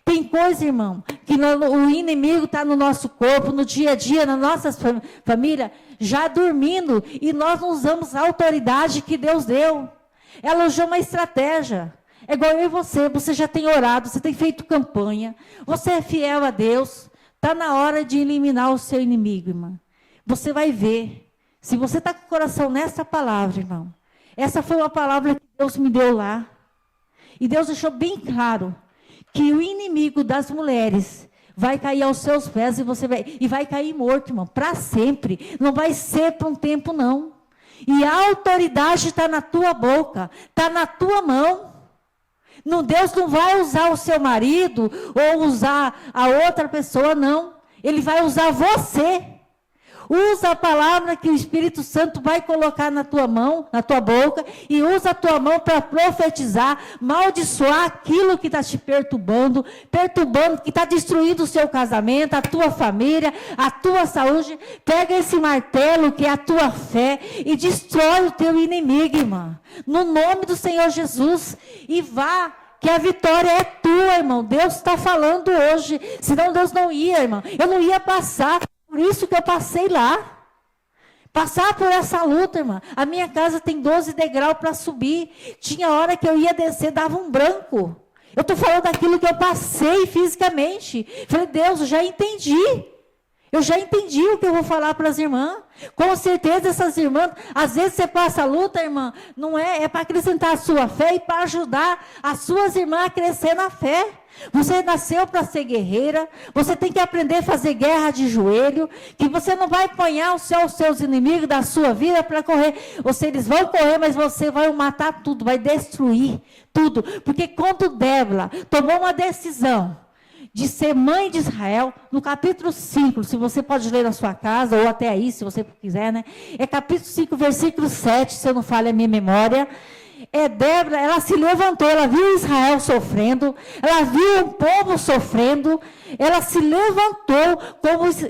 Tem coisa, irmão, que o inimigo está no nosso corpo, no dia a dia, na nossa família, já dormindo, e nós não usamos a autoridade que Deus deu. Ela usou uma estratégia. É igual eu e você já tem orado, você tem feito campanha, você é fiel a Deus, está na hora de eliminar o seu inimigo, irmã. Você vai ver, se você está com o coração nessa palavra, irmão, essa foi uma palavra que Deus me deu lá, e Deus deixou bem claro, que o inimigo das mulheres vai cair aos seus pés e vai cair morto, irmão, para sempre. Não vai ser por um tempo, não. E a autoridade está na tua boca, está na tua mão. Deus não vai usar o seu marido ou usar a outra pessoa, não. Ele vai usar você. Usa a palavra que o Espírito Santo vai colocar na tua mão, na tua boca, e usa a tua mão para profetizar, maldiçoar aquilo que está te perturbando, que está destruindo o seu casamento, a tua família, a tua saúde. Pega esse martelo que é a tua fé e destrói o teu inimigo, irmã. No nome do Senhor Jesus. E vá, que a vitória é tua, irmão. Deus está falando hoje. Senão Deus não ia, irmão. Eu não ia passar. Por isso que eu passei lá. Passar por essa luta, irmã. A minha casa tem 12 degraus para subir. Tinha hora que eu ia descer, dava um branco. Eu estou falando daquilo que eu passei fisicamente. Falei, Deus, eu já entendi. Eu já entendi o que eu vou falar para as irmãs. Com certeza essas irmãs, às vezes você passa a luta, irmã, não é para acrescentar a sua fé e para ajudar as suas irmãs a crescer na fé. Você nasceu para ser guerreira, você tem que aprender a fazer guerra de joelho, que você não vai apanhar os seus inimigos da sua vida para correr. Eles vão correr, mas você vai matar tudo, vai destruir tudo. Porque quando Débora tomou uma decisão de ser mãe de Israel, no capítulo 5, se você pode ler na sua casa, ou até aí, se você quiser, né? É capítulo 5, versículo 7, se eu não falho a minha memória. Débora, ela se levantou, ela viu Israel sofrendo, ela viu o povo sofrendo, ela se levantou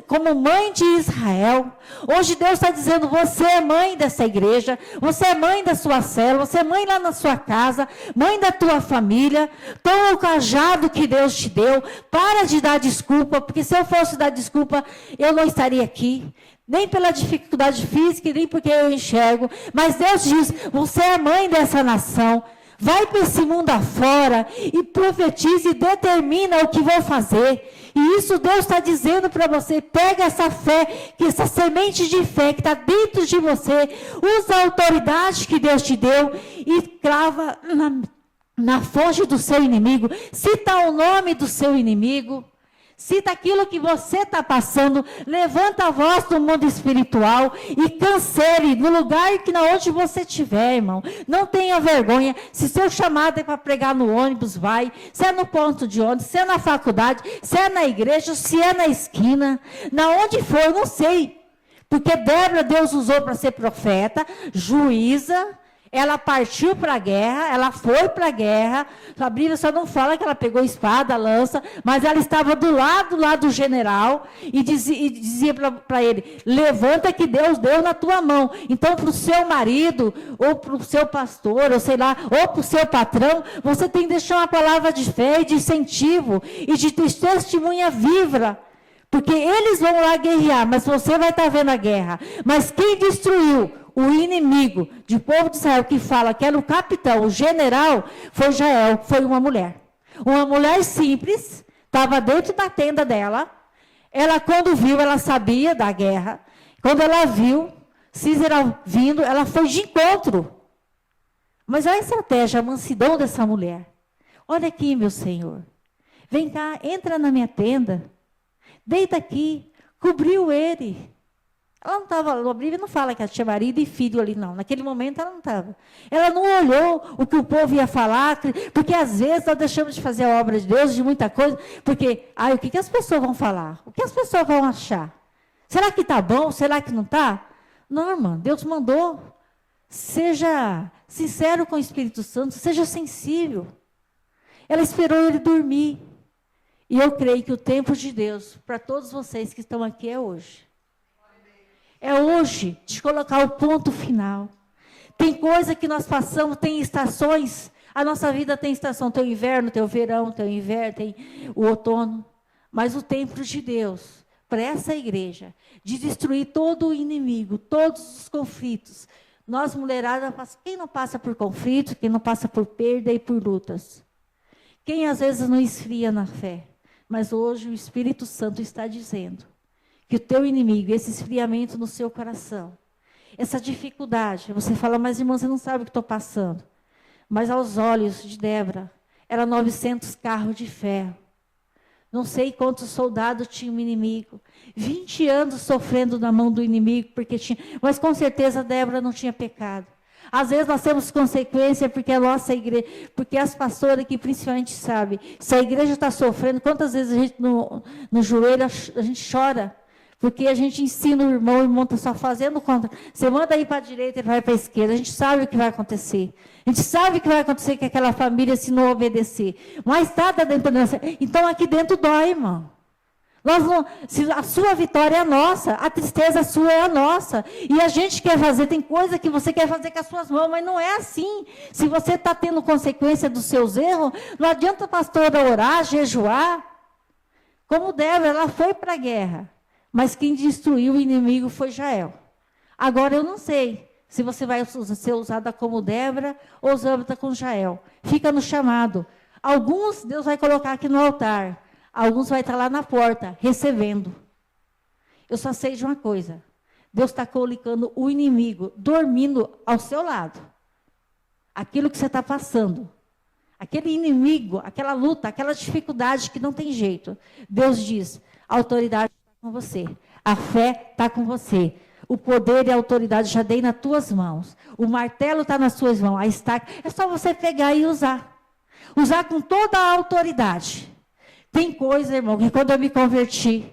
como mãe de Israel. Hoje Deus está dizendo, você é mãe dessa igreja, você é mãe da sua célula, você é mãe lá na sua casa, mãe da tua família. Toma o cajado que Deus te deu, para de dar desculpa, porque se eu fosse dar desculpa, eu não estaria aqui. Nem pela dificuldade física, nem porque eu enxergo. Mas Deus diz, você é mãe dessa nação. Vai para esse mundo afora e profetize e determina o que vou fazer. E isso Deus está dizendo para você. Pega essa fé, que essa semente de fé que está dentro de você. Usa a autoridade que Deus te deu e crava na fonte do seu inimigo. Cita o nome do seu inimigo. Cita aquilo que você está passando, levanta a voz do mundo espiritual e cancele no lugar que onde você estiver, irmão. Não tenha vergonha. Se seu chamado é para pregar no ônibus, vai. Se é no ponto de ônibus, se é na faculdade, se é na igreja, se é na esquina, na onde for, eu não sei. Porque Débora, Deus usou para ser profeta, juíza. Ela partiu para a guerra, ela foi para a guerra. A Bíblia só não fala que ela pegou espada, lança, mas ela estava do lado do general e dizia para ele, levanta que Deus deu na tua mão. Então, para o seu marido, ou para o seu pastor, ou sei lá, ou para o seu patrão, você tem que deixar uma palavra de fé e de incentivo e de testemunha viva Porque eles vão lá guerrear, mas você vai estar vendo a guerra. Mas quem destruiu o inimigo de povo de Israel, que fala que era o capitão, o general, foi Jael, foi uma mulher. Uma mulher simples, estava dentro da tenda dela. Ela, quando viu, ela sabia da guerra. Quando ela viu Císera vindo, ela foi de encontro. Mas olha a estratégia, a mansidão dessa mulher. Olha aqui, meu Senhor. Vem cá, entra na minha tenda. Deita aqui. Cobriu ele. Ela não estava, a Bíblia não fala que ela tinha marido e filho ali, não. Naquele momento ela não estava. Ela não olhou o que o povo ia falar, porque às vezes nós deixamos de fazer a obra de Deus, de muita coisa, porque, o que as pessoas vão falar? O que as pessoas vão achar? Será que está bom? Será que não está? Não, irmã, Deus mandou. Seja sincero com o Espírito Santo, seja sensível. Ela esperou ele dormir. E eu creio que o tempo de Deus, para todos vocês que estão aqui, é hoje. É hoje de colocar o ponto final. Tem coisa que nós passamos, tem estações. A nossa vida tem estação, tem o inverno, tem o verão, tem o inverno, tem o outono. Mas o tempo de Deus, para essa igreja, de destruir todo o inimigo, todos os conflitos. Nós, mulherada, quem não passa por conflitos, quem não passa por perda e por lutas? Quem às vezes não esfria na fé? Mas hoje o Espírito Santo está dizendo que o teu inimigo, esse esfriamento no seu coração, essa dificuldade, você fala, mas irmão, você não sabe o que estou passando. Mas aos olhos de Débora, eram 900 carros de ferro. Não sei quantos soldados tinha o inimigo. 20 anos sofrendo na mão do inimigo, porque tinha. Mas com certeza Débora não tinha pecado. Às vezes nós temos consequência porque a nossa igreja, porque as pastoras que principalmente sabem, se a igreja está sofrendo, quantas vezes a gente no joelho a gente chora. Porque a gente ensina o irmão está só fazendo contra. Você manda ir para a direita, ele vai para a esquerda. A gente sabe o que vai acontecer. A gente sabe o que vai acontecer com aquela família se não obedecer. Mas está dentro da nossa. Então aqui dentro dói, irmão. Se a sua vitória é a nossa, a tristeza sua é a nossa. E a gente quer fazer, tem coisa que você quer fazer com as suas mãos, mas não é assim. Se você está tendo consequência dos seus erros, não adianta a pastora orar, jejuar. Como Débora, ela foi para a guerra. Mas quem destruiu o inimigo foi Jael. Agora eu não sei se você vai ser usada como Débora ou usada como Jael. Fica no chamado. Alguns Deus vai colocar aqui no altar. Alguns vai estar lá na porta, recebendo. Eu só sei de uma coisa. Deus está colocando o inimigo, dormindo ao seu lado. Aquilo que você está passando. Aquele inimigo, aquela luta, aquela dificuldade que não tem jeito. Deus diz, a autoridade com você. A fé está com você. O poder e a autoridade já dei nas tuas mãos. O martelo está nas suas mãos. A estaca. É só você pegar e usar. Usar com toda a autoridade. Tem coisa, irmão, que quando eu me converti,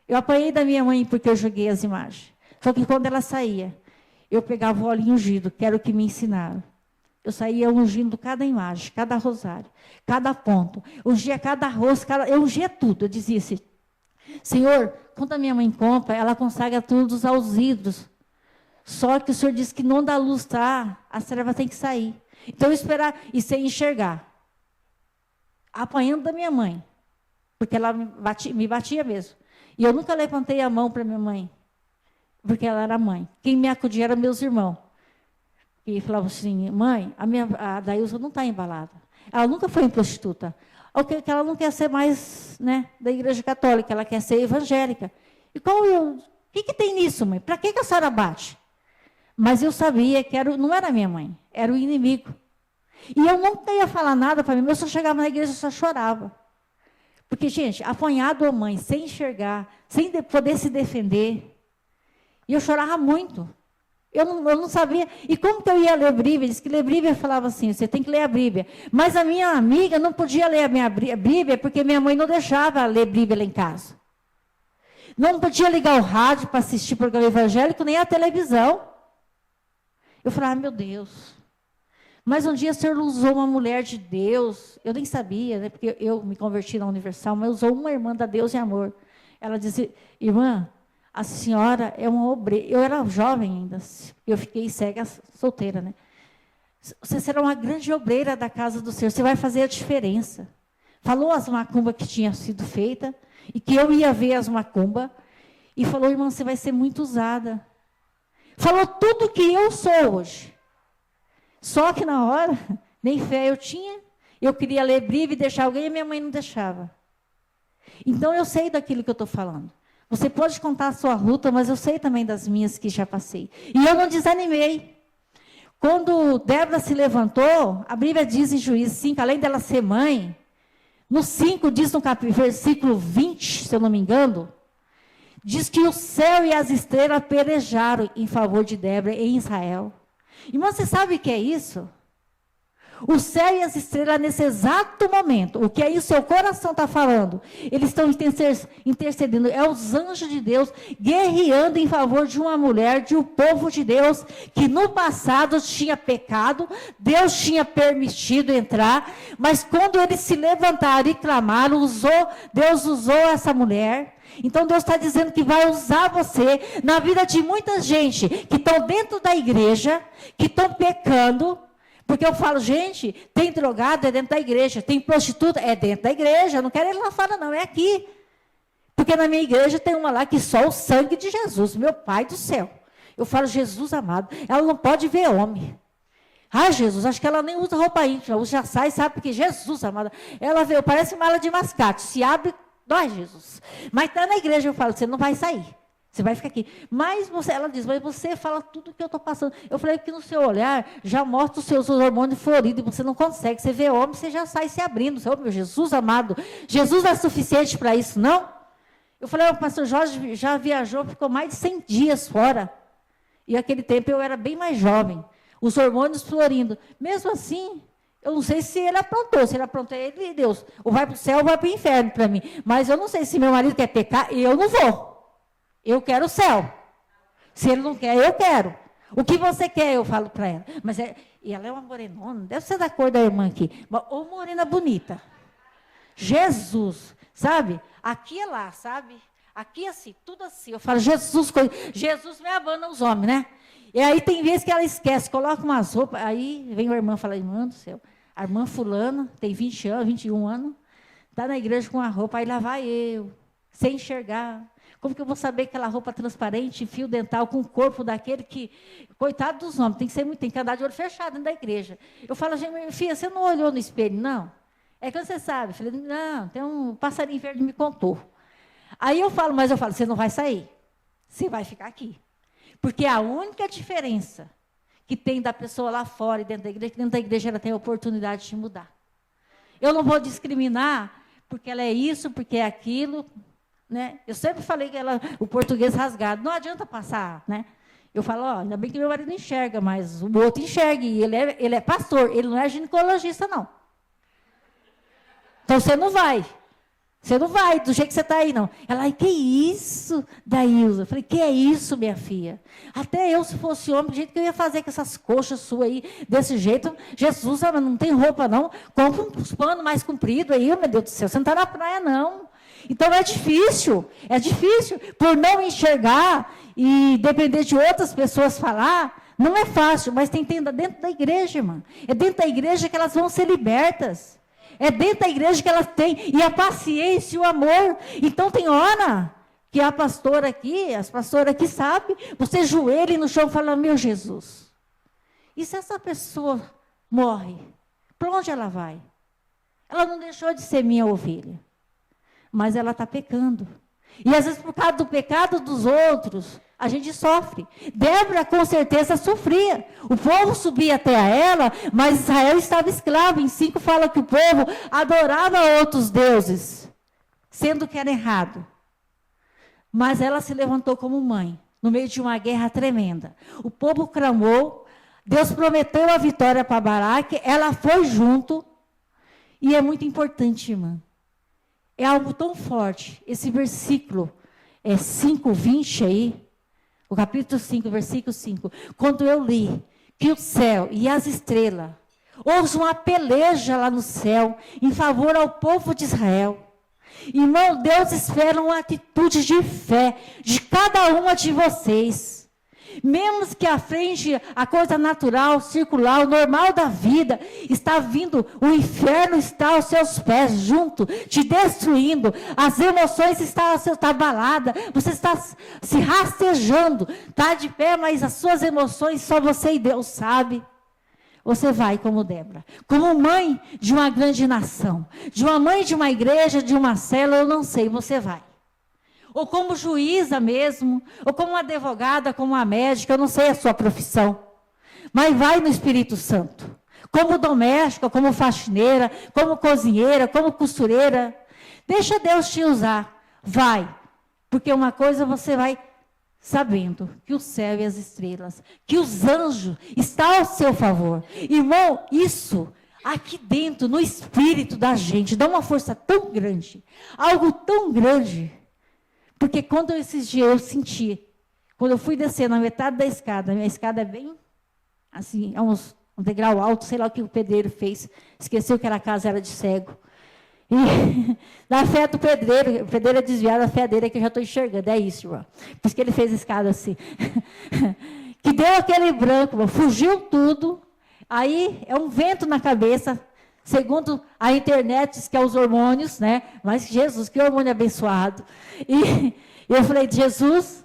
eu apanhei da minha mãe porque eu joguei as imagens. Só que quando ela saía, eu pegava o óleo ungido, que era o que me ensinaram. Eu saía ungindo cada imagem, cada rosário, cada ponto. Ungia cada rosto, eu ungia tudo. Eu dizia assim, Senhor, quando a minha mãe compra, ela consagra tudo aos ídolos. Só que o Senhor disse que não dá luz, tá? A serva tem que sair. Então eu esperar e sem enxergar. Apanhando da minha mãe. Porque ela me batia mesmo. E eu nunca levantei a mão para minha mãe. Porque ela era mãe. Quem me acudia eram meus irmãos. E falavam assim, mãe, a Daílson não está embalada. Ela nunca foi em prostituta. Que ela não quer ser mais, né, da igreja católica, ela quer ser evangélica. E o que tem nisso, mãe? Para que a senhora bate? Mas eu sabia que não era minha mãe, era o inimigo. E eu nunca ia falar nada para mim, eu só chegava na igreja e só chorava. Porque, gente, apanhado a mãe, sem enxergar, sem poder se defender. E eu chorava muito. Eu não sabia. E como que eu ia ler a Bíblia? Diz que ler a Bíblia falava assim, você tem que ler a Bíblia. Mas a minha amiga não podia ler a minha Bíblia, porque minha mãe não deixava ler Bíblia lá em casa. Não podia ligar o rádio para assistir programa evangélico, nem a televisão. Eu falava, meu Deus. Mas um dia o Senhor usou uma mulher de Deus, eu nem sabia, né, porque eu me converti na Universal, mas usou uma irmã da Deus e Amor. Ela disse, irmã, a senhora é uma obreira. Eu era jovem ainda, eu fiquei cega, solteira, né? Você será uma grande obreira da casa do Senhor, você vai fazer a diferença. falou as macumbas que tinha sido feita, e que eu ia ver as macumbas, e falou, irmã, você vai ser muito usada. Falou tudo que eu sou hoje. Só que na hora, nem fé eu tinha, eu queria ler Bíblia e deixar alguém, e minha mãe não deixava. Então eu sei daquilo que eu estou falando. Você pode contar a sua luta, mas eu sei também das minhas que já passei. E eu não desanimei. Quando Débora se levantou, a Bíblia diz em Juízes 5, além dela ser mãe, no 5 diz no versículo 20, se eu não me engano, diz que o céu e as estrelas pelejaram em favor de Débora em Israel. Irmão, você sabe o que é isso? O céu e as estrelas, nesse exato momento, o que aí o seu coração está falando, eles estão intercedendo, é os anjos de Deus guerreando em favor de uma mulher, de um povo de Deus, que no passado tinha pecado, Deus tinha permitido entrar, mas quando eles se levantaram e clamaram, Deus usou essa mulher. Então Deus está dizendo que vai usar você na vida de muita gente que estão dentro da igreja, que estão pecando. Porque eu falo, gente, tem drogado, é dentro da igreja, tem prostituta, é dentro da igreja, eu não quero ir lá fora não, é aqui. Porque na minha igreja tem uma lá que só o sangue de Jesus, meu Pai do céu. Eu falo, Jesus amado, ela não pode ver homem. Ah, Jesus, acho que ela nem usa roupa íntima, já sai, sabe, porque Jesus amado, ela veio, parece mala de mascate, se abre, dói Jesus. Mas está na igreja, eu falo, você não vai sair. Você vai ficar aqui. Mas ela diz, mas você fala tudo o que eu estou passando. Eu falei que no seu olhar já mostra os seus hormônios floridos e você não consegue. Você vê homem, você já sai se abrindo. Você, meu Jesus amado, Jesus é suficiente para isso, não? Eu falei, o pastor Jorge já viajou, ficou mais de 100 dias fora. E naquele tempo eu era bem mais jovem. Os hormônios florindo. Mesmo assim, eu não sei se ele aprontou. Se ele aprontou, ele e Deus. Ou vai para o céu ou vai para o inferno para mim. Mas eu não sei se meu marido quer pecar, eu não vou. Eu quero o céu. Se ele não quer, eu quero. O que você quer, eu falo para ela. E ela é uma morenona, deve ser da cor da irmã aqui. Ou morena bonita. Jesus, sabe? Aqui é lá, sabe? Aqui assim, tudo assim. Eu falo, Jesus me abana os homens, né? E aí tem vezes que ela esquece, coloca umas roupas. Aí vem a irmã e fala, irmã do céu, a irmã fulana, tem 20 anos, 21 anos, está na igreja com a roupa, aí lá vai eu, sem enxergar. Como que eu vou saber aquela roupa transparente, fio dental, com o corpo daquele que... Coitado dos homens, tem que andar de olho fechado dentro da igreja. Eu falo, gente, filha, você não olhou no espelho, não? É que você sabe. Eu falei, não, tem um passarinho verde que me contou. Aí eu falo, você não vai sair. Você vai ficar aqui. Porque a única diferença que tem da pessoa lá fora e dentro da igreja, que dentro da igreja ela tem a oportunidade de mudar. Eu não vou discriminar porque ela é isso, porque é aquilo... Né? Eu sempre falei que o português rasgado, não adianta passar, né? Eu falo, ainda bem que meu marido enxerga, mas o outro enxerga, e ele é pastor, ele não é ginecologista, não. Então você não vai do jeito que você está aí, não. Ela, que isso, Daílza? Eu falei, que é isso, minha filha? Até eu, se fosse homem, do jeito que eu ia fazer com essas coxas suas aí, desse jeito, Jesus, não tem roupa, não, compra uns panos mais compridos aí, meu Deus do céu, você não está na praia, não. Então é difícil, por não enxergar e depender de outras pessoas falar, não é fácil, mas tem que ter dentro da igreja, irmã. É dentro da igreja que elas vão ser libertas. É dentro da igreja que elas têm, e a paciência e o amor. Então tem hora que a pastora aqui, as pastoras aqui sabem, você joelha no chão e fala, meu Jesus, e se essa pessoa morre, para onde ela vai? Ela não deixou de ser minha ovelha. Mas ela está pecando. E às vezes, por causa do pecado dos outros, a gente sofre. Débora, com certeza, sofria. O povo subia até a ela, mas Israel estava escravo. Em 5 fala que o povo adorava outros deuses, sendo que era errado. Mas ela se levantou como mãe, no meio de uma guerra tremenda. O povo clamou, Deus prometeu a vitória para Baraque, ela foi junto. E é muito importante, irmã. É algo tão forte, esse versículo 5:20 aí, o capítulo 5, versículo 5, quando eu li que o céu e as estrelas houve uma peleja lá no céu em favor ao povo de Israel. Irmão, Deus espera uma atitude de fé de cada uma de vocês. Mesmo que à frente, a coisa natural, circular, o normal da vida, está vindo, o inferno está aos seus pés, junto, te destruindo, as emoções estão abaladas, você está se rastejando, está de pé, mas as suas emoções só você e Deus sabe. Você vai como Débora, como mãe de uma grande nação, de uma mãe de uma igreja, de uma célula, eu não sei, você vai. Ou como juíza mesmo, ou como uma advogada, como uma médica, eu não sei a sua profissão. Mas vai no Espírito Santo. Como doméstica, como faxineira, como cozinheira, como costureira. Deixa Deus te usar. Vai. Porque uma coisa você vai sabendo, que o céu e as estrelas, que os anjos estão ao seu favor. Irmão, isso aqui dentro, no espírito da gente, dá uma força tão grande. Algo tão grande. Porque quando esses dias eu senti, quando eu fui descer na metade da escada, a minha escada é bem, assim, é um degrau alto, sei lá o que o pedreiro fez, esqueceu que a casa era de cego. E na fé do pedreiro, o pedreiro é desviado, a fé dele é que eu já estou enxergando, é isso, irmão. Por isso que ele fez a escada assim. Que deu aquele branco, irmão, fugiu tudo, aí é um vento na cabeça, segundo a internet, diz que é os hormônios, né? Mas Jesus, que hormônio abençoado. E eu falei, Jesus,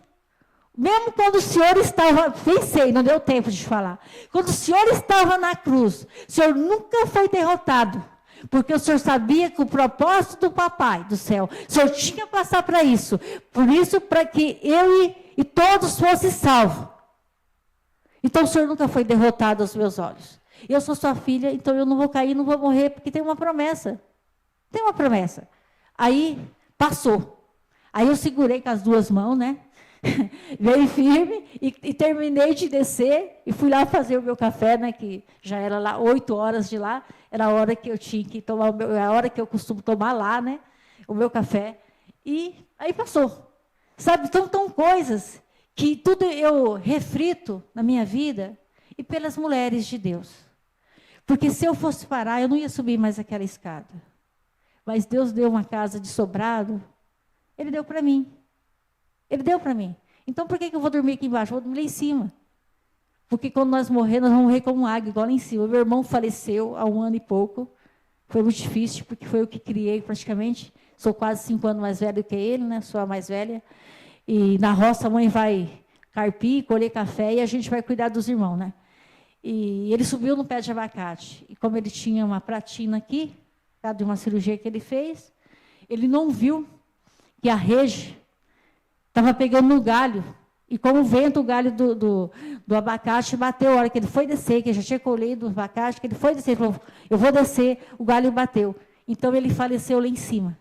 mesmo quando o Senhor estava, pensei, não deu tempo de falar. Quando o Senhor estava na cruz, o Senhor nunca foi derrotado. Porque o Senhor sabia que o propósito do Papai do céu, o Senhor tinha que passar para isso. Por isso, para que eu e todos fossem salvos. Então o Senhor nunca foi derrotado aos meus olhos. Eu sou sua filha, então eu não vou cair, não vou morrer, porque tem uma promessa. Tem uma promessa. Aí, passou. Aí eu segurei com as duas mãos, né? Veio firme e terminei de descer e fui lá fazer o meu café, né? Que já era lá 8 horas de lá. Era a hora que eu tinha que tomar, a hora que eu costumo tomar lá, né? O meu café. E aí passou. Sabe, tão coisas que tudo eu reflito na minha vida e pelas mulheres de Deus. Porque se eu fosse parar, eu não ia subir mais aquela escada. Mas Deus deu uma casa de sobrado, Ele deu para mim. Ele deu para mim. Então, por que eu vou dormir aqui embaixo? Eu vou dormir lá em cima. Porque quando nós morrer, nós vamos morrer como águia, igual lá em cima. Meu irmão faleceu há 1 ano e pouco. Foi muito difícil, porque foi eu que criei praticamente. Sou quase 5 anos mais velho que ele, né? Sou a mais velha. E na roça a mãe vai carpir, colher café e a gente vai cuidar dos irmãos, né? E ele subiu no pé de abacate. E como ele tinha uma pratina aqui, por causa de uma cirurgia que ele fez, ele não viu que a rede estava pegando no galho. E como o vento, o galho do abacate bateu. A hora que ele foi descer, que já tinha colhido o abacate, que ele foi descer, ele falou, eu vou descer, o galho bateu. Então ele faleceu lá em cima.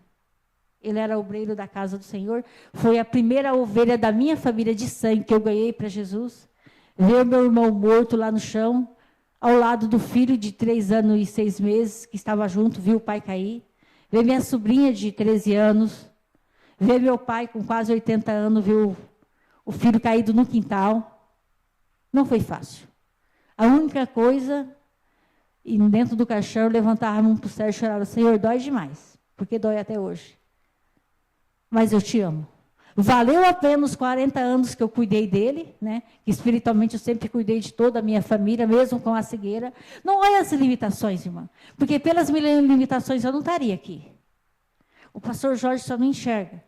Ele era obreiro da casa do Senhor. Foi a primeira ovelha da minha família de sangue que eu ganhei para Jesus. Ver meu irmão morto lá no chão, ao lado do filho de 3 anos e 6 meses, que estava junto, viu o pai cair. Ver minha sobrinha de 13 anos. Ver meu pai com quase 80 anos, viu o filho caído no quintal. Não foi fácil. A única coisa, e dentro do caixão, eu levantava a mão para o céu e chorava, Senhor, dói demais, porque dói até hoje. Mas eu te amo. Valeu a pena os 40 anos que eu cuidei dele, né? Que espiritualmente eu sempre cuidei de toda a minha família, mesmo com a cegueira. Não olha as limitações, irmã, porque pelas minhas limitações eu não estaria aqui. O pastor Jorge só não enxerga,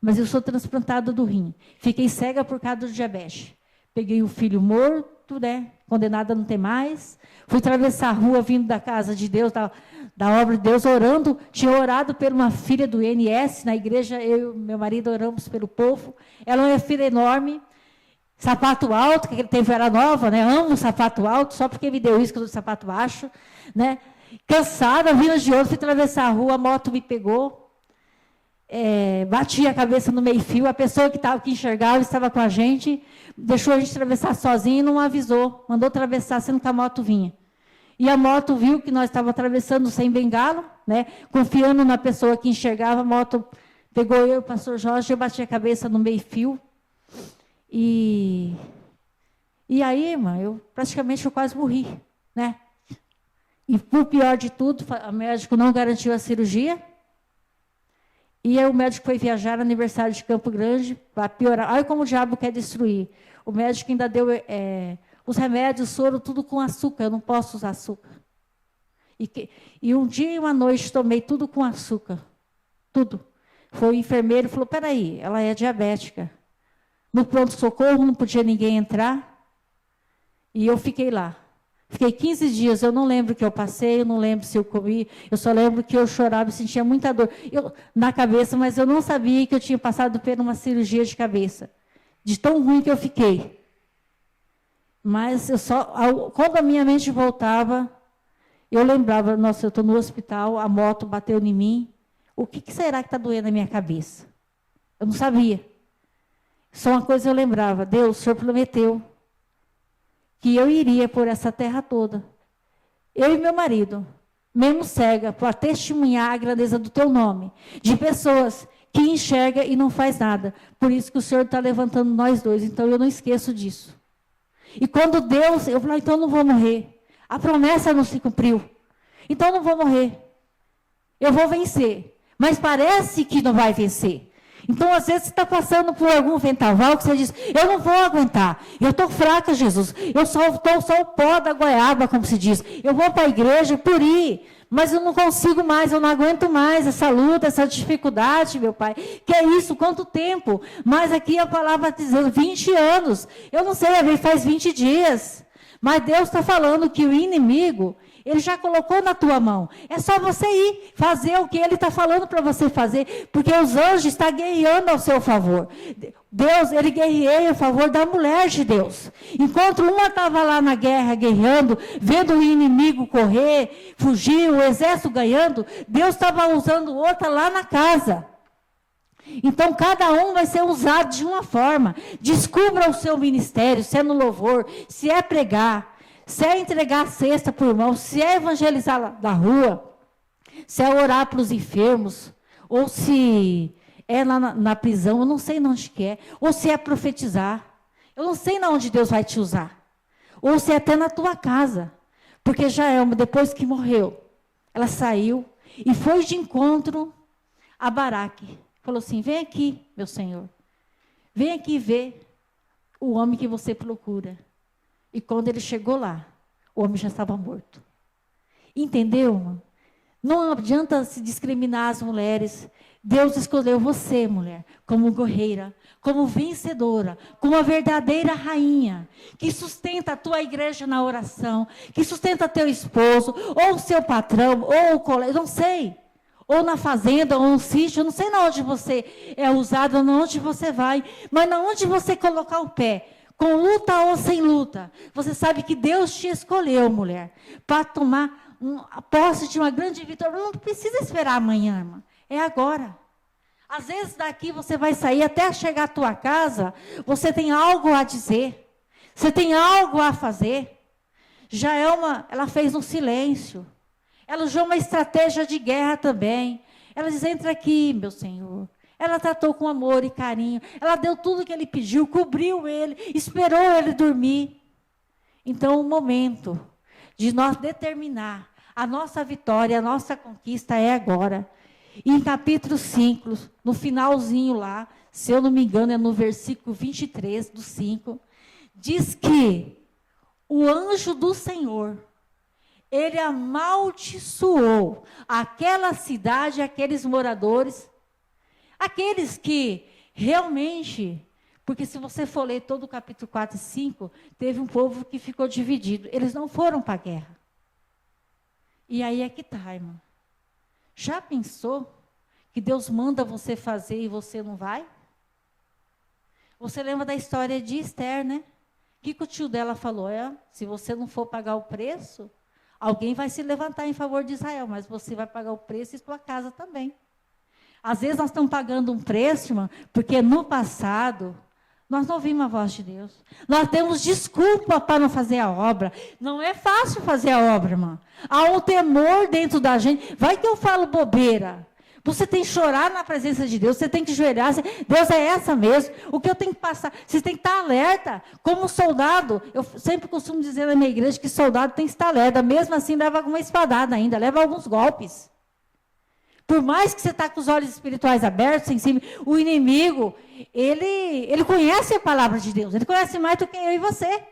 mas eu sou transplantada do rim. Fiquei cega por causa do diabetes. Peguei o filho morto, né? Condenado a não ter mais. Fui atravessar a rua vindo da casa de Deus, da obra de Deus, orando. Tinha orado por uma filha do INS, na igreja, eu e meu marido oramos pelo povo. Ela é uma filha enorme, sapato alto, que ele teve era nova, né? Amo sapato alto, só porque me deu isso que eu dou sapato baixo, né? Cansada, vindo de outro, fui atravessar a rua, a moto me pegou. Bati a cabeça no meio-fio, a pessoa que enxergava estava com a gente, deixou a gente atravessar sozinho e não avisou, mandou atravessar, sendo que a moto vinha. E a moto viu que nós estávamos atravessando sem bengala, né? Confiando na pessoa que enxergava, a moto pegou eu e o pastor Jorge, eu bati a cabeça no meio-fio. E aí, irmã, eu quase morri, né? E por pior de tudo, o médico não garantiu a cirurgia. E aí o médico foi viajar no aniversário de Campo Grande para piorar. Olha como o diabo quer destruir. o médico ainda deu os remédios, soro, tudo com açúcar. Eu não posso usar açúcar. E um dia e uma noite tomei tudo com açúcar. Tudo. Foi o enfermeiro e falou, peraí, ela é diabética. No pronto-socorro não podia ninguém entrar. E eu fiquei lá. Fiquei 15 dias, eu não lembro o que eu passei, eu não lembro se eu comi, eu só lembro que eu chorava e sentia muita dor na cabeça, mas eu não sabia que eu tinha passado por uma cirurgia de cabeça, de tão ruim que eu fiquei. Mas quando a minha mente voltava, eu lembrava, nossa, eu estou no hospital, a moto bateu em mim, o que será que está doendo na minha cabeça? Eu não sabia. Só uma coisa eu lembrava, Deus, o Senhor prometeu que eu iria por essa terra toda, eu e meu marido, mesmo cega, para testemunhar a grandeza do teu nome, de pessoas que enxergam e não faz nada. Por isso que o Senhor está levantando nós dois, então eu não esqueço disso. E quando Deus, eu falei, então eu não vou morrer. A promessa não se cumpriu. Então eu não vou morrer. Eu vou vencer. Mas parece que não vai vencer. Então, às vezes, você está passando por algum vendaval que você diz, eu não vou aguentar, eu estou fraca, Jesus, eu estou só o pó da goiaba, como se diz. Eu vou para a igreja por ir, mas eu não consigo mais, eu não aguento mais essa luta, essa dificuldade, meu Pai. Que é isso? Quanto tempo? Mas aqui a palavra está dizendo 20 anos. Eu não sei, faz 20 dias. Mas Deus está falando que o inimigo, ele já colocou na tua mão. É só você ir fazer o que ele está falando para você fazer, porque os anjos estão guerreando ao seu favor. Deus, ele guerreia a favor da mulher de Deus. Enquanto uma estava lá na guerra, guerreando, vendo o inimigo correr, fugir, o exército ganhando, Deus estava usando outra lá na casa. Então, cada um vai ser usado de uma forma. Descubra o seu ministério, se é no louvor, se é pregar, se é entregar a cesta para o irmão, se é evangelizar na rua, se é orar para os enfermos, ou se é lá na prisão, eu não sei onde que é, ou se é profetizar, eu não sei onde Deus vai te usar, ou se é até na tua casa, porque Jaelma, depois que morreu, ela saiu e foi de encontro a Baraque, falou assim, vem aqui, meu Senhor, vem aqui ver o homem que você procura. E quando ele chegou lá, o homem já estava morto. Entendeu, irmão? Não adianta se discriminar as mulheres. Deus escolheu você, mulher, como guerreira, como vencedora, como uma verdadeira rainha, que sustenta a tua igreja na oração, que sustenta teu esposo, ou o seu patrão, ou o colega, não sei, ou na fazenda, ou no sítio, eu não sei onde você é usado, onde você vai, mas onde você colocar o pé, com luta ou sem luta, você sabe que Deus te escolheu, mulher, para tomar a posse de uma grande vitória. Não precisa esperar amanhã, irmã. É agora. Às vezes daqui você vai sair, até chegar à tua casa, você tem algo a dizer. Você tem algo a fazer. Ela fez um silêncio. Ela usou uma estratégia de guerra também. Ela diz, entra aqui, meu Senhor. Ela tratou com amor e carinho. Ela deu tudo que ele pediu, cobriu ele, esperou ele dormir. Então, o momento de nós determinar a nossa vitória, a nossa conquista é agora. E em capítulo 5, no finalzinho lá, se eu não me engano, é no versículo 23 do 5, diz que o anjo do Senhor, ele amaldiçoou aquela cidade, aqueles moradores, aqueles que realmente, porque se você for ler todo o capítulo 4 e 5, teve um povo que ficou dividido. Eles não foram para a guerra. E aí é que está, irmã. Já pensou que Deus manda você fazer e você não vai? Você lembra da história de Esther, né? O que o tio dela falou? Se você não for pagar o preço, alguém vai se levantar em favor de Israel, mas você vai pagar o preço e sua casa também. Às vezes nós estamos pagando um preço, irmã, porque no passado nós não ouvimos a voz de Deus. Nós temos desculpa para não fazer a obra. Não é fácil fazer a obra, irmã. Há um temor dentro da gente. Vai que eu falo bobeira. Você tem que chorar na presença de Deus, você tem que joelhar. Deus é essa mesmo. O que eu tenho que passar? Você tem que estar alerta. Como soldado, eu sempre costumo dizer na minha igreja que soldado tem que estar alerta. Mesmo assim, leva alguma espadada ainda, leva alguns golpes. Por mais que você está com os olhos espirituais abertos, sensíveis, o inimigo, ele conhece a palavra de Deus. Ele conhece mais do que eu e você.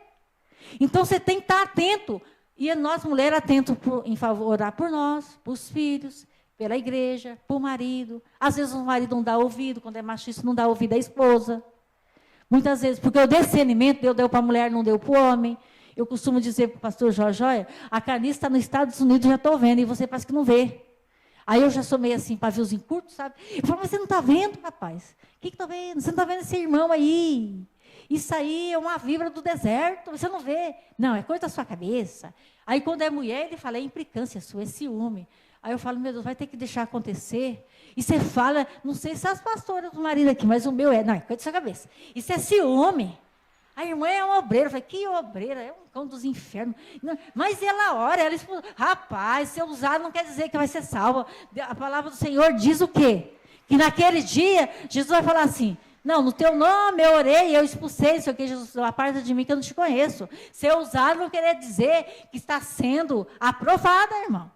Então, você tem que estar atento. E nós, mulheres, atentos em favor, orar por nós, por os filhos, pela igreja, por marido. Às vezes, o marido não dá ouvido. Quando é machista, não dá ouvido à esposa. Muitas vezes, porque o discernimento Deus deu para a mulher, não deu para o homem. Eu costumo dizer para o pastor Jorge, olha, a carniça está nos Estados Unidos, já estou vendo, e você parece que não vê. Aí eu já sou meio assim, paviozinho curto, sabe? Eu falo, mas você não está vendo, rapaz? O que está vendo? Você não está vendo esse irmão aí? Isso aí é uma vibra do deserto, você não vê. Não, é coisa da sua cabeça. Aí quando é mulher, ele fala, é implicância sua, é ciúme. Aí eu falo, meu Deus, vai ter que deixar acontecer. E você fala, não sei se as pastoras do marido aqui, mas o meu é, não, é coisa da sua cabeça. Isso é ciúme. A irmã é uma obreira. Eu falei, que obreira? É um cão dos infernos. Não, mas ela ora, ela expulsa. Rapaz, ser usado não quer dizer que vai ser salva. A palavra do Senhor diz o quê? Que naquele dia, Jesus vai falar assim, não, no teu nome eu orei, eu expulsei, não sei o que, Jesus, aparta de mim que eu não te conheço. Ser usado não quer dizer que está sendo aprovada, irmão.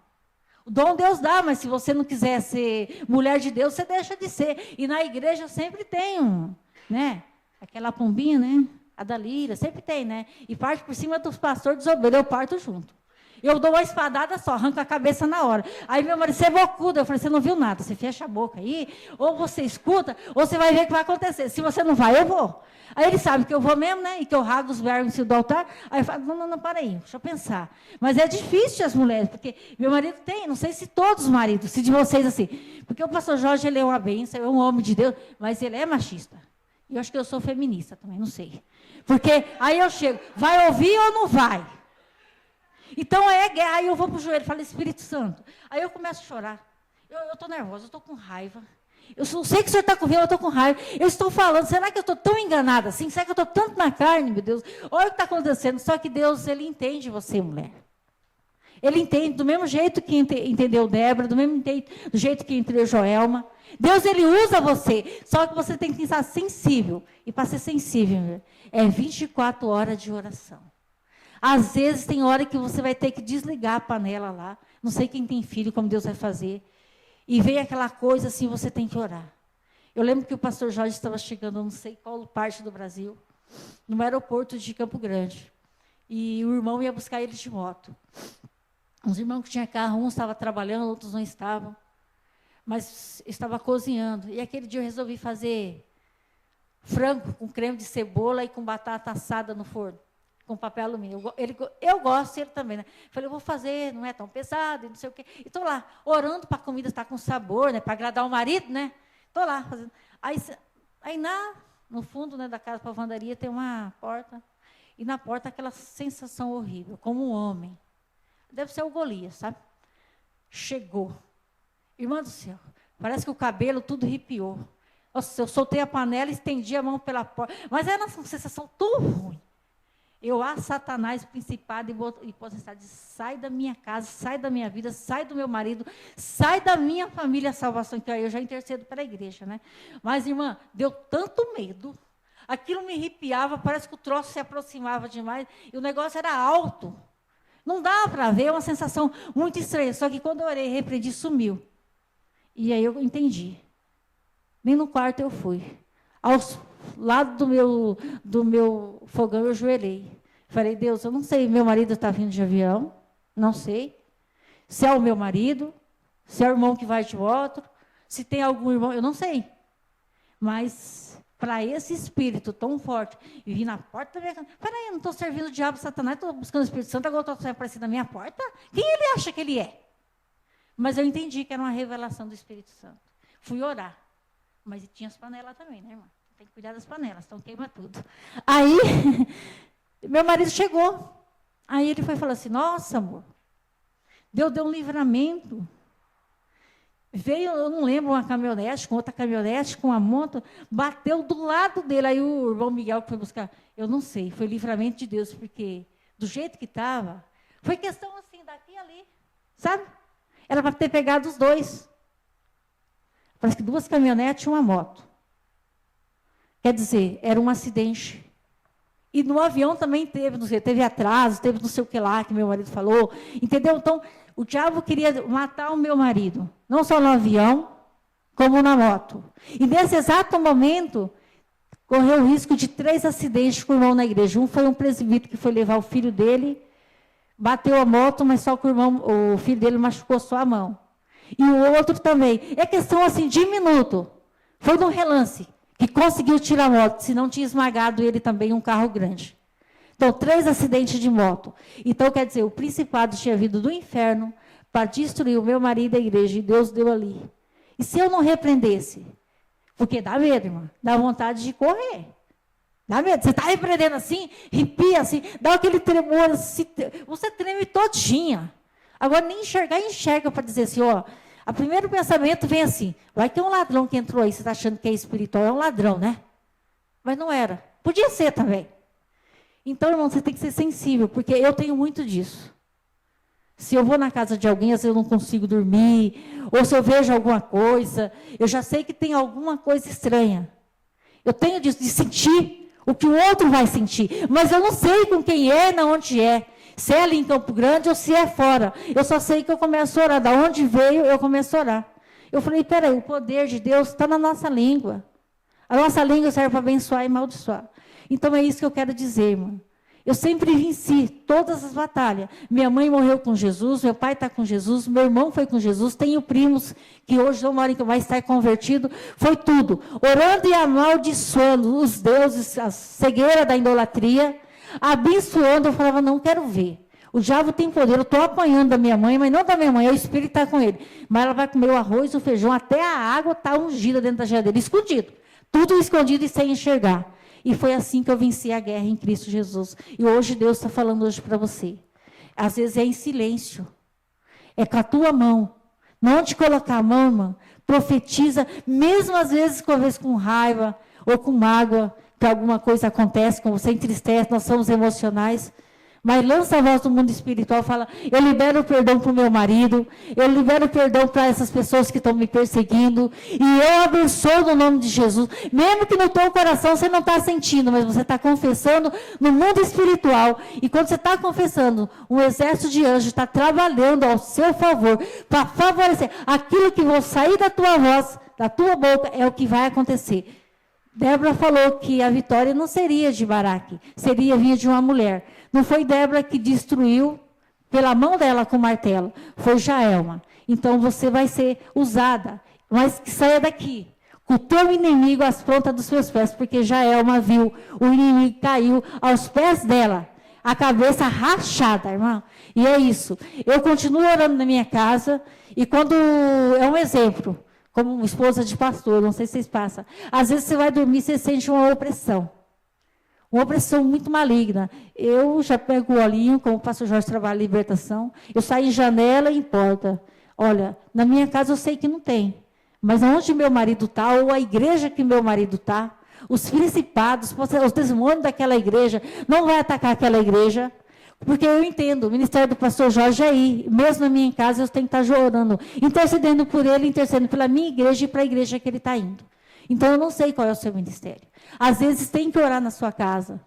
O dom Deus dá, mas se você não quiser ser mulher de Deus, você deixa de ser. E na igreja sempre tem né? Aquela pombinha, né? A da lira, sempre tem, né? E parte por cima dos pastores desobedientes, eu parto junto. Eu dou uma espadada só, arranco a cabeça na hora. Aí meu marido, você é bocuda. Eu falei, você não viu nada, você fecha a boca aí, ou você escuta, ou você vai ver o que vai acontecer. Se você não vai, eu vou. Aí ele sabe que eu vou mesmo, né? E que eu rago os verbos do altar. Aí eu falo, não, para aí, deixa eu pensar. Mas é difícil as mulheres, porque meu marido tem, não sei se todos os maridos, se de vocês assim. Porque o pastor Jorge, ele é uma bênção, é um homem de Deus, mas ele é machista. E eu acho que eu sou feminista também, não sei. Porque aí eu chego, vai ouvir ou não vai? Então é guerra, aí eu vou para o joelho, falo, Espírito Santo. Aí eu começo a chorar. Eu estou nervosa, eu estou com raiva. Eu sei que o senhor está comigo, eu estou com raiva. Eu estou falando, será que eu estou tão enganada assim? Será que eu estou tanto na carne, meu Deus? Olha o que está acontecendo. Só que Deus, Ele entende você, mulher. Ele entende do mesmo jeito que entendeu Débora, do mesmo jeito que entendeu Joelma. Deus, Ele usa você. Só que você tem que estar sensível. E para ser sensível, é 24 horas de oração. Às vezes tem hora que você vai ter que desligar a panela lá. Não sei quem tem filho, como Deus vai fazer. E vem aquela coisa assim, você tem que orar. Eu lembro que o pastor Jorge estava chegando, não sei qual parte do Brasil, no aeroporto de Campo Grande. E o irmão ia buscar ele de moto. Uns irmãos que tinham carro, uns estavam trabalhando, outros não estavam. Mas estava cozinhando. E aquele dia eu resolvi fazer frango com creme de cebola e com batata assada no forno. Com papel alumínio. Eu gosto, ele também, né? Falei, eu vou fazer, não é tão pesado, e não sei o quê. E estou lá, orando para a comida estar com sabor, né? Para agradar o marido, né? Estou lá, fazendo. Aí no fundo, né, da casa para a lavandaria tem uma porta. E na porta aquela sensação horrível, como um homem. Deve ser o Golias, sabe? Chegou. Irmã do céu, parece que o cabelo tudo arrepiou. Nossa, eu soltei a panela e estendi a mão pela porta. Mas era uma sensação tão ruim. Eu, Satanás, principado e potestade, sai da minha casa, sai da minha vida, sai do meu marido, sai da minha família a salvação, que aí eu já intercedo pela igreja, né? Mas, irmã, deu tanto medo, aquilo me arrepiava, parece que o troço se aproximava demais, e o negócio era alto. Não dava para ver, é uma sensação muito estranha, só que quando eu orei, repreendi, sumiu. E aí eu entendi. Nem no quarto eu fui. Aos lados do meu fogão, eu ajoelhei. Falei, Deus, eu não sei, meu marido está vindo de avião, não sei. Se é o meu marido, se é o irmão que vai de outro, se tem algum irmão, eu não sei. Mas, para esse espírito tão forte, e vir na porta da minha casa, peraí, eu não estou servindo o diabo, Satanás, estou buscando o Espírito Santo, agora estou aparecendo na minha porta? Quem ele acha que ele é? Mas eu entendi que era uma revelação do Espírito Santo. Fui orar. Mas tinha as panelas também, né, irmã? Tem que cuidar das panelas, então queima tudo. Aí, meu marido chegou. Aí ele foi falar assim, nossa, amor, Deus deu um livramento. Veio, eu não lembro, uma caminhonete, com outra caminhonete, com uma moto, bateu do lado dele. Aí o irmão Miguel que foi buscar, eu não sei, foi livramento de Deus, porque do jeito que estava, foi questão assim, daqui e ali, sabe? Era para ter pegado os dois. Parece que 2 caminhonetes e uma moto. Quer dizer, era um acidente. E no avião também teve, não sei, teve atraso, teve não sei o que lá, que meu marido falou. Entendeu? Então, o diabo queria matar o meu marido, não só no avião, como na moto. E nesse exato momento, correu o risco de 3 acidentes com o irmão na igreja. Um foi um presbítero que foi levar o filho dele, bateu a moto, mas só que o filho dele machucou só a mão. E o outro também. É questão assim de minuto. Foi num relance que conseguiu tirar a moto, senão tinha esmagado ele também um carro grande. Então, 3 acidentes de moto. Então, quer dizer, o principado tinha vindo do inferno para destruir o meu marido e a igreja, e Deus deu ali. E se eu não repreendesse? Porque dá medo, irmã. Dá vontade de correr. Dá medo. Você está repreendendo assim, arrepia assim, dá aquele tremor, assim, você treme todinha. Agora, nem enxerga para dizer assim, ó, o primeiro pensamento vem assim, vai ter um ladrão que entrou aí, você está achando que é espiritual, é um ladrão, né? Mas não era. Podia ser também. Então, irmão, você tem que ser sensível, porque eu tenho muito disso. Se eu vou na casa de alguém, às vezes eu não consigo dormir, ou se eu vejo alguma coisa, eu já sei que tem alguma coisa estranha. Eu tenho disso, de sentir o que o outro vai sentir, mas eu não sei com quem é, na onde é. Se é ali em Campo Grande ou se é fora. Eu só sei que eu começo a orar. Da onde veio, eu começo a orar. Eu falei, peraí, o poder de Deus está na nossa língua. A nossa língua serve para abençoar e amaldiçoar. Então, é isso que eu quero dizer, irmão. Eu sempre venci todas as batalhas. Minha mãe morreu com Jesus, meu pai está com Jesus, meu irmão foi com Jesus, tenho primos que hoje não moram, que vai estar convertido. Foi tudo. Orando e amaldiçoando os deuses, a cegueira da idolatria, abençoando, eu falava, não quero ver. O diabo tem poder, eu estou apanhando da minha mãe, mas não da minha mãe, o Espírito está com ele. Mas ela vai comer o arroz, o feijão, até a água está ungida dentro da geladeira, escondido. Tudo escondido e sem enxergar. E foi assim que eu venci a guerra em Cristo Jesus. E hoje Deus está falando hoje para você. Às vezes é em silêncio. É com a tua mão. Não te colocar a mão, irmã. Profetiza, mesmo às vezes com raiva ou com mágoa, que alguma coisa acontece com você, entristece, nós somos emocionais. Mas lança a voz do mundo espiritual, fala, eu libero perdão para o meu marido, eu libero perdão para essas pessoas que estão me perseguindo, e eu abençoo no nome de Jesus, mesmo que no teu coração você não está sentindo, mas você está confessando no mundo espiritual, e quando você está confessando, um exército de anjos está trabalhando ao seu favor, para favorecer aquilo que vai sair da tua voz, da tua boca, é o que vai acontecer. Débora falou que a vitória não seria de Baraque, seria vinha de uma mulher. Não foi Débora que destruiu pela mão dela com o martelo, foi Jaelma. Então você vai ser usada, mas que saia daqui, com o teu inimigo às pontas dos seus pés, porque Jaelma viu o inimigo caiu aos pés dela, a cabeça rachada, irmão. E é isso. Eu continuo orando na minha casa, e quando é um exemplo, como esposa de pastor, não sei se vocês passam. Às vezes você vai dormir e você sente uma opressão muito maligna. Eu já pego o olhinho, como o pastor Jorge trabalha em libertação, eu saio em janela e em porta. Olha, na minha casa eu sei que não tem, mas onde meu marido está, ou a igreja que meu marido está, os principados, os demônios daquela igreja, não vai atacar aquela igreja. Porque eu entendo, o ministério do pastor Jorge é aí, mesmo na minha casa eu tenho que estar orando, intercedendo por ele, intercedendo pela minha igreja e para a igreja que ele está indo. Então eu não sei qual é o seu ministério. Às vezes tem que orar na sua casa,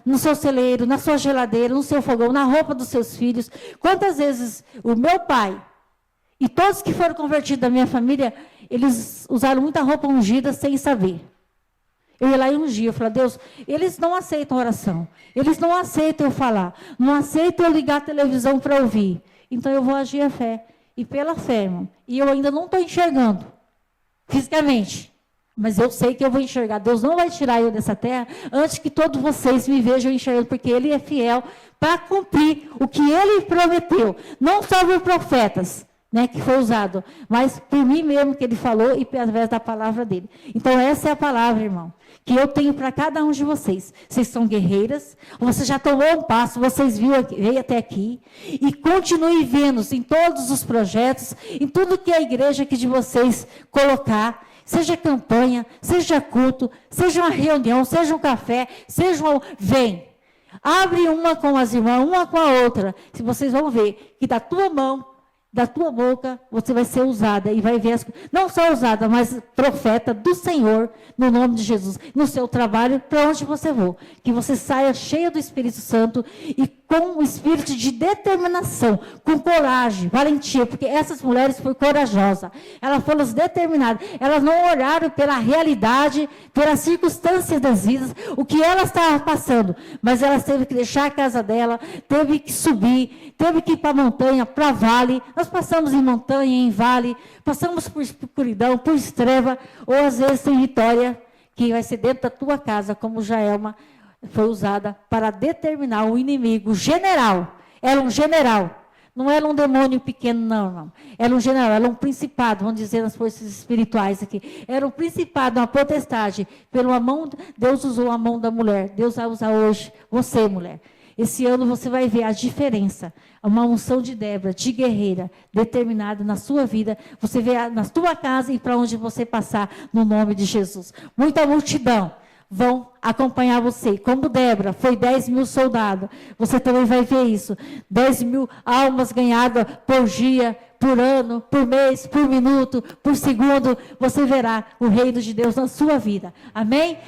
no seu celeiro, na sua geladeira, no seu fogão, na roupa dos seus filhos. Quantas vezes o meu pai e todos que foram convertidos da minha família, eles usaram muita roupa ungida sem saber. Eu ia lá e ungia, eu falei, Deus, eles não aceitam oração, eles não aceitam eu falar, não aceitam eu ligar a televisão para ouvir. Então eu vou agir a fé, e pela fé, irmão, e eu ainda não estou enxergando, fisicamente, mas eu sei que eu vou enxergar. Deus não vai tirar eu dessa terra antes que todos vocês me vejam enxergando, porque Ele é fiel para cumprir o que Ele prometeu, não só por profetas, né, que foi usado, mas por mim mesmo que Ele falou e através da palavra dEle. Então essa é a palavra, irmão, que eu tenho para cada um de vocês. Vocês são guerreiras, você já tomou um passo, vocês veio até aqui, e continue vendo em todos os projetos, em tudo que a igreja aqui de vocês colocar, seja campanha, seja culto, seja uma reunião, seja um café, vem, abre uma com as irmãs, uma com a outra, se vocês vão ver que da tua mão, da tua boca, você vai ser usada e vai ver, não só usada, mas profeta do Senhor, no nome de Jesus, no seu trabalho, para onde você for, que você saia cheia do Espírito Santo e com um espírito de determinação, com coragem, valentia, porque essas mulheres foram corajosas, elas foram determinadas, elas não olharam pela realidade, pelas circunstâncias das vidas, o que elas estavam passando, mas elas teve que deixar a casa dela, teve que subir, teve que ir para a montanha, para vale. Nós passamos em montanha, em vale, passamos por escuridão, por estreva, ou às vezes tem vitória, que vai ser dentro da tua casa, como Jaelma foi usada para determinar o inimigo general. Era um general, não era um demônio pequeno, não, irmão. Era um general, era um principado, vamos dizer nas forças espirituais aqui. Era um principado, uma potestade. Pela mão, Deus usou a mão da mulher. Deus vai usar hoje você, mulher. Esse ano você vai ver a diferença. Uma unção de Débora, de guerreira, determinada na sua vida. Você vê na sua casa e para onde você passar, no nome de Jesus. Muita multidão vão acompanhar você. Como Débora, foi 10 mil soldados. Você também vai ver isso. 10 mil almas ganhadas por dia, por ano, por mês, por minuto, por segundo. Você verá o reino de Deus na sua vida. Amém?